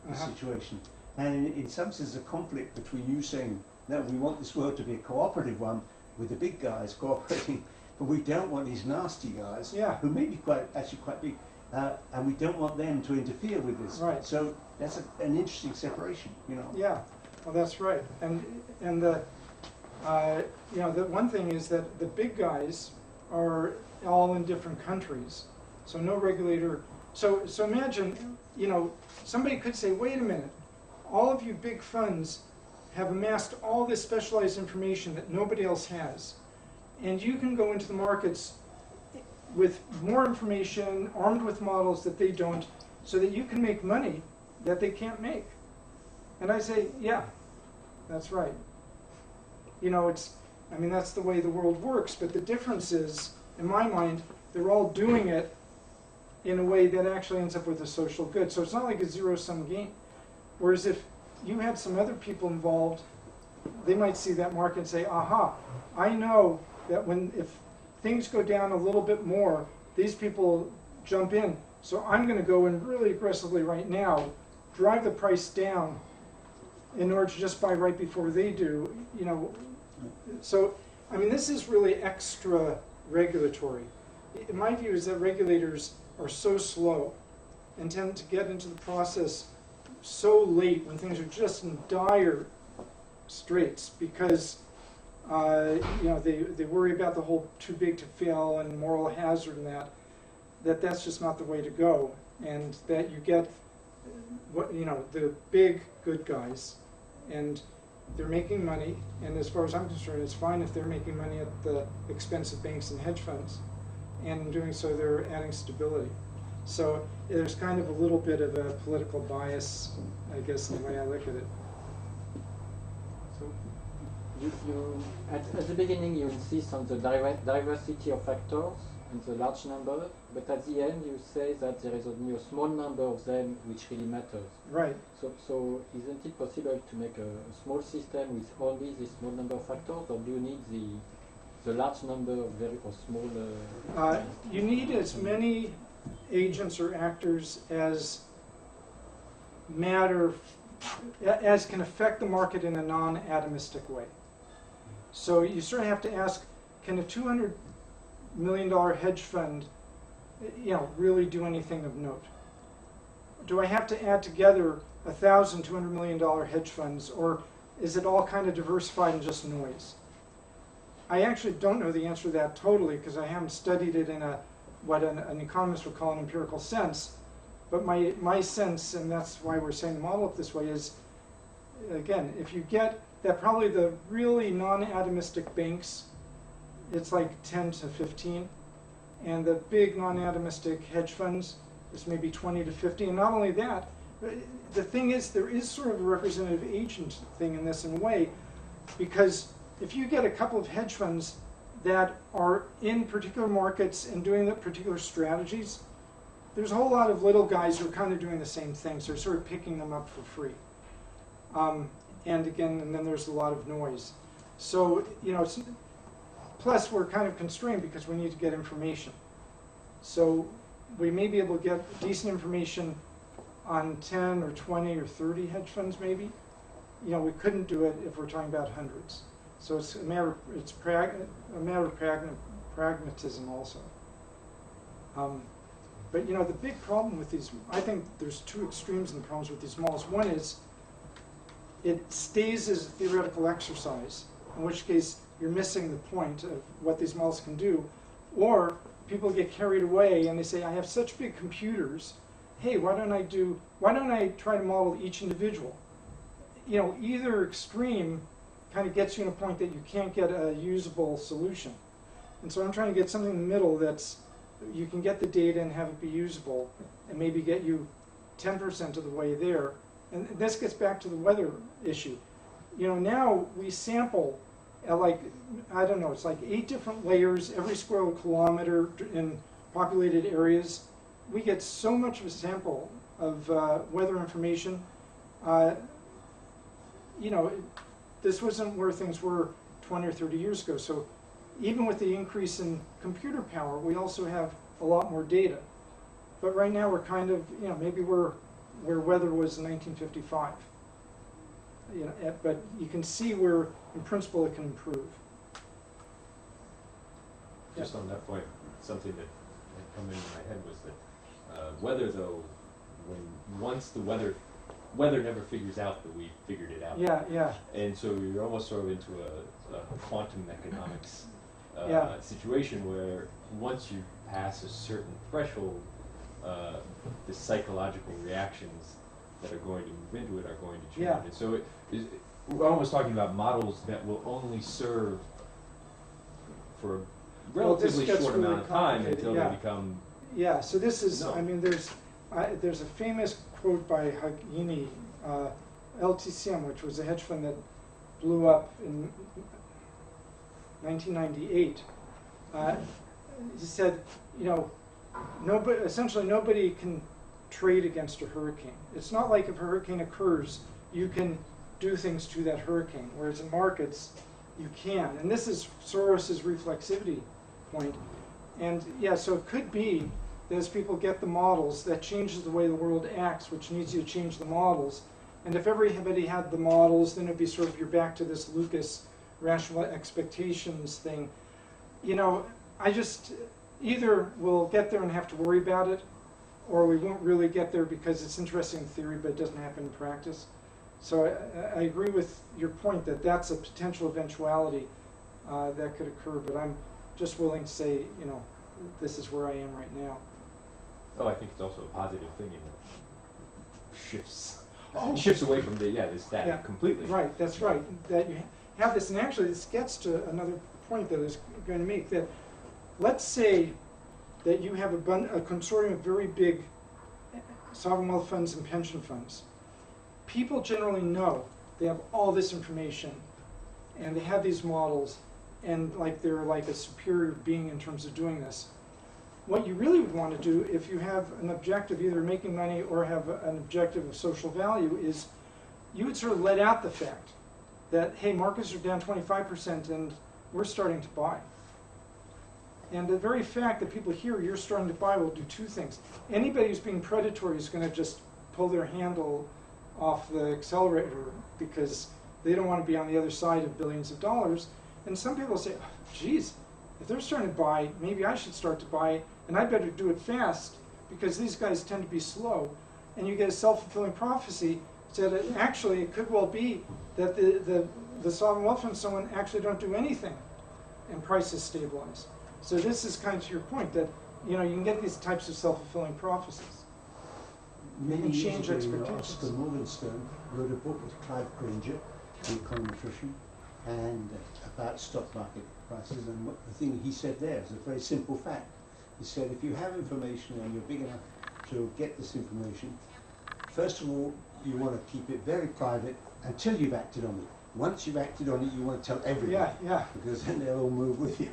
the situation. And in some sense, a conflict between you saying that we want this world to be a cooperative one with the big guys cooperating, but we don't want these nasty guys who may be actually quite big, and we don't want them to interfere with this. Right. So that's an interesting separation, Yeah, well, that's right. And the one thing is that the big guys are all in different countries, so no regulator. So imagine, somebody could say, wait a minute, all of you big funds have amassed all this specialized information that nobody else has, and you can go into the markets with more information, armed with models that they don't, so that you can make money that they can't make. And I say, yeah, that's right. That's the way the world works, but the difference is, in my mind, they're all doing it in a way that actually ends up with a social good. So it's not like a zero-sum game. Whereas if you had some other people involved, they might see that market and say, aha, I know that if things go down a little bit more, these people jump in. So I'm going to go in really aggressively right now, drive the price down in order to just buy right before they do. So, this is really extra regulatory. In my view is that regulators are so slow and tend to get into the process so late when things are just in dire straits because they worry about the whole too big to fail and moral hazard and that's just not the way to go, and that you get the big good guys, and they're making money, and as far as I'm concerned, it's fine if they're making money at the expense of banks and hedge funds, and in doing so they're adding stability. So there's kind of a little bit of a political bias, I guess, in the way I look at it. So you at the beginning you insist on the diversity of factors and the large number, but at the end you say that there is only a small number of them which really matters. Right. So isn't it possible to make a small system with only this small number of factors, or do you need the large number of small? You need as many agents or actors as can affect the market in a non-atomistic way. So you sort of have to ask, can a $200 million hedge fund really do anything of note? Do I have to add together 1,000 $200 million hedge funds, or is it all kind of diversified and just noise? I actually don't know the answer to that totally because I haven't studied it in what an economist would call an empirical sense. But my sense, and that's why we're saying the model up this way, is, again, if you get that probably the really non-atomistic banks, it's like 10 to 15. And the big non-atomistic hedge funds is maybe 20 to 50. And not only that, the thing is, there is sort of a representative agent thing in this in a way, because if you get a couple of hedge funds that are in particular markets and doing the particular strategies, there's a whole lot of little guys who are kind of doing the same thing, so they're sort of picking them up for free. And again, and then there's a lot of noise. So, you know, plus we're kind of constrained because we need to get information. So we may be able to get decent information on 10 or 20 or 30 hedge funds maybe. You know, we couldn't do it if we're talking about hundreds. So it's a matter of pragmatism also. But you know, the big problem with these, I think there's two extremes in the problems with these models. One is it stays as a theoretical exercise, in which case you're missing the point of what these models can do. Or people get carried away and they say, I have such big computers, hey, why don't I try to model each individual? You know, either extreme kind of gets you in a point that you can't get a usable solution. And so I'm trying to get something in the middle that's, you can get the data and have it be usable and maybe get you 10% of the way there. And this gets back to the weather issue. You know, now we sample at like, I don't know, it's like 8 different layers every square kilometer in populated areas. We get so much of a sample of weather information. You know, this wasn't where things were 20 or 30 years ago. So even with the increase in computer power, we also have a lot more data. But right now we're kind of, you know, maybe we're where weather was in 1955. You know, but you can see where, in principle, it can improve. Just on that point, something that had come into my head was that weather, though, once the weather never figures out that we figured it out. Yeah, yeah. And so you're almost sort of into a quantum economics situation where once you pass a certain threshold, the psychological reactions that are going to move into it are going to change. Yeah. And so we're almost talking about models that will only serve for a relatively short amount of time until they become. Yeah, so this is, No. I mean, there's a famous quote by Hagini, LTCM, which was a hedge fund that blew up in 1998. He said, you know, essentially nobody can trade against a hurricane. It's not like if a hurricane occurs, you can do things to that hurricane, whereas in markets, you can. And this is Soros's reflexivity point. And yeah, so it could be that as people get the models, that changes the way the world acts, which needs you to change the models. And if everybody had the models, then it'd be sort of, you're back to this Lucas rational expectations thing. You know, I just, either we'll get there and have to worry about it, or we won't really get there because it's interesting in theory, but it doesn't happen in practice. So I agree with your point that that's a potential eventuality that could occur, but I'm just willing to say, you know, this is where I am right now. Oh, I think it's also a positive thing in that shifts away from that completely. Right, that's right. That you have this, and actually this gets to another point that I was going to make, that let's say that you have a consortium of very big sovereign wealth funds and pension funds. People generally know they have all this information, and they have these models, and like they're like a superior being in terms of doing this. What you really would want to do if you have an objective, either making money or have an objective of social value, is you would sort of let out the fact that, hey, markets are down 25% and we're starting to buy. And the very fact that people hear you're starting to buy will do two things. Anybody who's being predatory is going to just pull their handle off the accelerator because they don't want to be on the other side of billions of dollars. And some people say, oh, geez, if they're starting to buy, maybe I should start to buy, and I better do it fast because these guys tend to be slow. And you get a self-fulfilling prophecy that actually it could well be that the sovereign wealth funds, someone actually don't do anything and prices stabilize. So this is kind of to your point that, you know, you can get these types of self-fulfilling prophecies. Many years change ago, expectations. Oscar Morgenstern wrote a book with Clive Granger, the econometrician, and about stock market prices. And what the thing he said there is a very simple fact. He said, if you have information and you're big enough to get this information, first of all, you want to keep it very private until you've acted on it. Once you've acted on it, you want to tell everyone. Yeah, yeah. Because then they'll all move with you.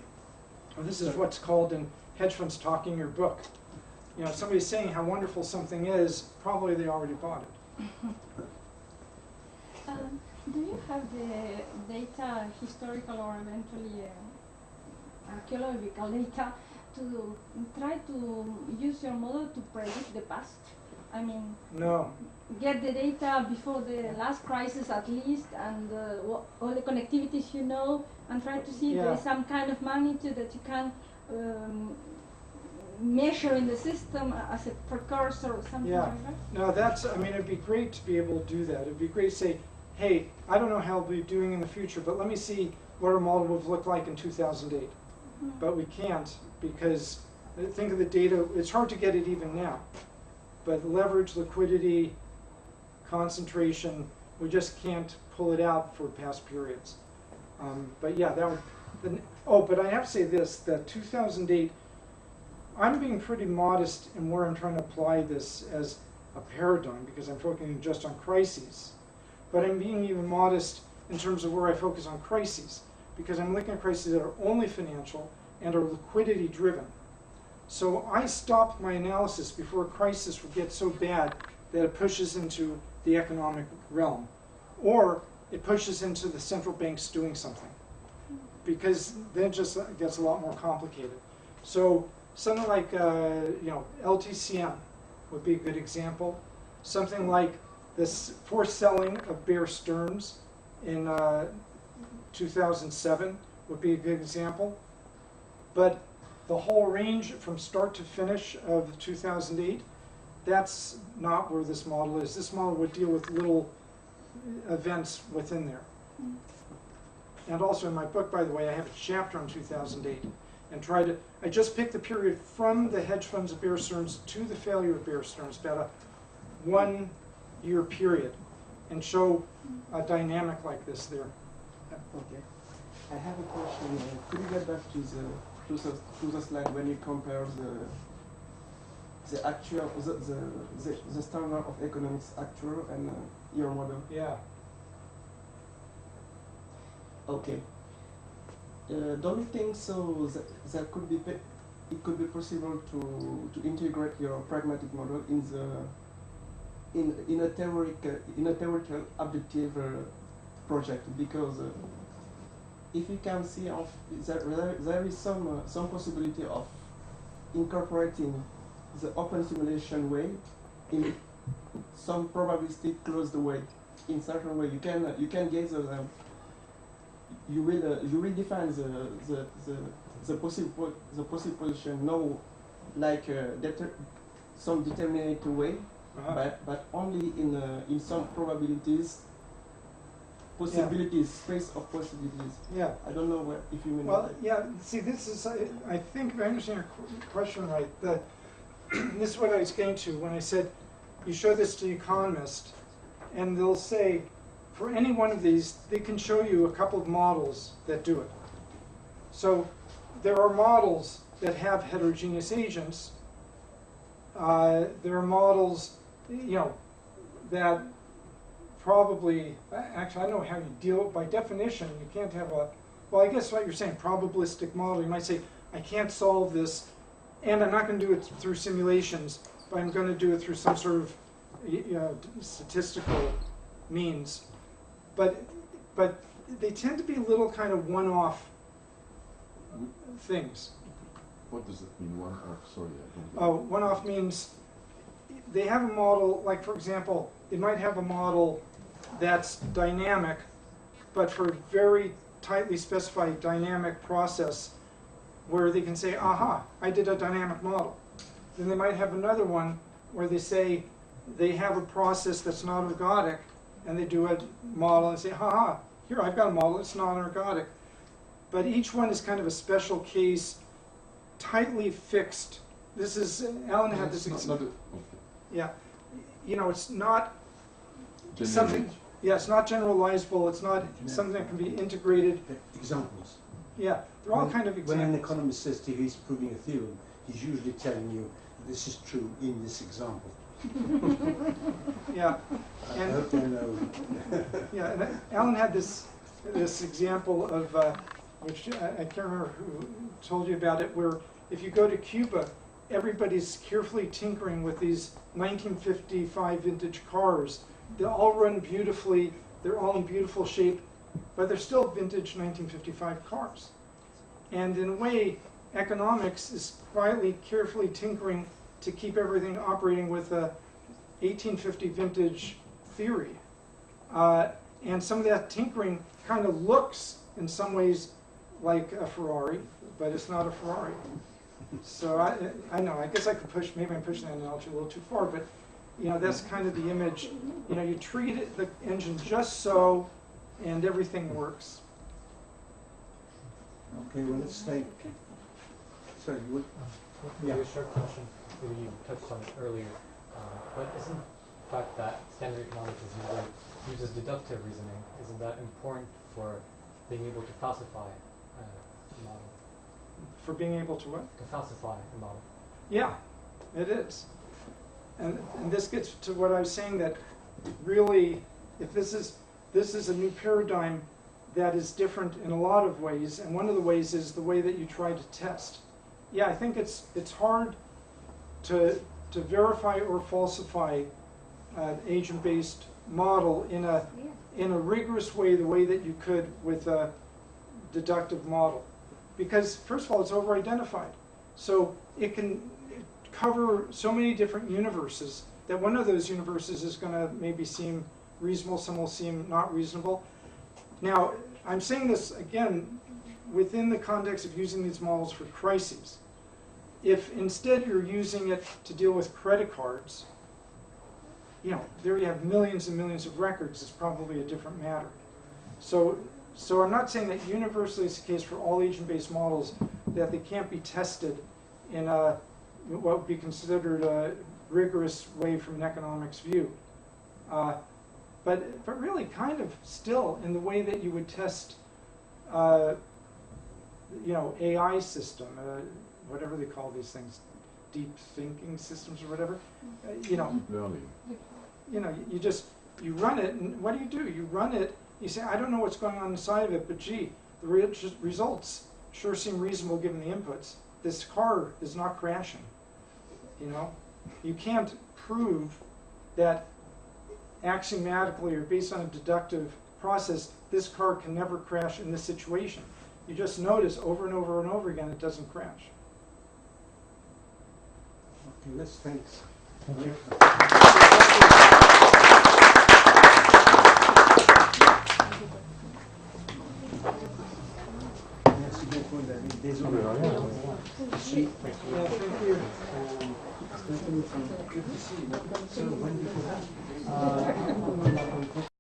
Well, this is what's called in hedge funds talking your book. You know, somebody's saying how wonderful something is, probably they already bought it. have the data, historical or eventually archaeological data, to try to use your model to predict the past? I mean, No. get the data before the last crisis at least, and all the connectivities you know, and try to see if there is some kind of magnitude that you can measure in the system as a precursor or something like that? No, I mean, it'd be great to be able to do that. It'd be great to say, hey, I don't know how we'll be doing in the future, but let me see what our model would look like in 2008. Mm-hmm. But we can't, because think of the data, it's hard to get it even now. But leverage, liquidity, concentration, we just can't pull it out for past periods. But yeah, that would, but I have to say this, that 2008, I'm being pretty modest in where I'm trying to apply this as a paradigm, because I'm focusing just on crises. But I'm being even modest in terms of where I focus on crises, because I'm looking at crises that are only financial and are liquidity driven. So I stopped my analysis before a crisis would get so bad that it pushes into the economic realm, or it pushes into the central banks doing something, because then it just gets a lot more complicated. So something like LTCM would be a good example. Something like this forced selling of Bear Stearns in 2007 would be a good example. But the whole range from start to finish of 2008, that's not where this model is. This model would deal with little events within there. And also in my book, by the way, I have a chapter on 2008 and I just picked the period from the hedge funds of Bear Stearns to the failure of Bear Stearns, about a 1 year period, and show a dynamic like this there. Okay. I have a question. Could you get back to the slide when you compare the actual, the standard of economics actual and your model? Yeah. Okay. Don't you think so that it could be possible to integrate your pragmatic model in a theoretical objective project? Because if you can see there is some possibility of incorporating the open simulation way in some probabilistic closed way. In certain way, you can gather them. You will define the possible position no like some determinate way, but only in some probabilities. Possibilities, space of possibilities. Yeah. I don't know if you mean. Well, yeah. See, this is. I think if I understand your question right, that this is what I was getting to when I said, you show this to economists, and they'll say, for any one of these, they can show you a couple of models that do it. So there are models that have heterogeneous agents. There are models, that probably, actually I don't know how you deal, by definition, you can't have well I guess what you're saying, probabilistic model, you might say, I can't solve this, and I'm not going to do it through simulations, but I'm going to do it through some sort of statistical means. But they tend to be little kind of one-off things. What does it mean, one-off? Sorry, I don't get Oh, one-off means they have a model, like for example, they might have a model that's dynamic, but for a very tightly specified dynamic process where they can say, aha, I did a dynamic model. Then they might have another one where they say they have a process that's not ergodic, and they do a model and say, haha, here I've got a model, it's non-ergodic. But each one is kind of a special case, tightly fixed. This is, Alan had this example. Yeah, it's not something, it's not generalizable, it's not something that can be integrated. Examples. Yeah, they're all kind of examples. When an economist says to you he's proving a theorem, he's usually telling you this is true in this example. Yeah, I and hope you know. yeah, and Alan had this example of which I can't remember who told you about it, where if you go to Cuba, everybody's carefully tinkering with these 1955 vintage cars. They all run beautifully. They're all in beautiful shape, but they're still vintage 1955 cars. And in a way, economics is quietly, carefully tinkering to keep everything operating with a 1850 vintage theory. And some of that tinkering kind of looks, in some ways, like a Ferrari, but it's not a Ferrari. So I know, I guess I could push, maybe I'm pushing that analogy a little too far, but you know, that's kind of the image. You know, you treat it, the engine just so, and everything works. Okay, well, let's take. Sorry, you would? Maybe a short question. Maybe you touched on it earlier, but isn't the fact that standard economics uses deductive reasoning, isn't that important for being able to falsify a model? For being able to what? To falsify a model. Yeah, it is. And this gets to what I was saying, that really, if this is a new paradigm that is different in a lot of ways, and one of the ways is the way that you try to test. Yeah, I think it's hard to verify or falsify an agent-based model in a rigorous way, the way that you could with a deductive model, because first of all, it's over-identified, so it can cover so many different universes that one of those universes is going to maybe seem reasonable, some will seem not reasonable. Now, I'm saying this again within the context of using these models for crises. If instead you're using it to deal with credit cards, you know, there you have millions and millions of records, it's probably a different matter. So I'm not saying that universally it's the case for all agent-based models that they can't be tested in a what would be considered a rigorous way from an economics view. But really kind of still in the way that you would test, you know, AI system, whatever they call these things, deep thinking systems or whatever. You know, Deep learning. You know, you run it, and what do? You run it. You say, I don't know what's going on inside of it, but gee, the results sure seem reasonable given the inputs. This car is not crashing. You know, you can't prove that axiomatically or based on a deductive process, this car can never crash in this situation. You just notice over and over and over again it doesn't crash. Okay, let's thanks. Thank you. Merci beaucoup, David. Désolé. Yeah, thank you. Good to see you. So when do you go back?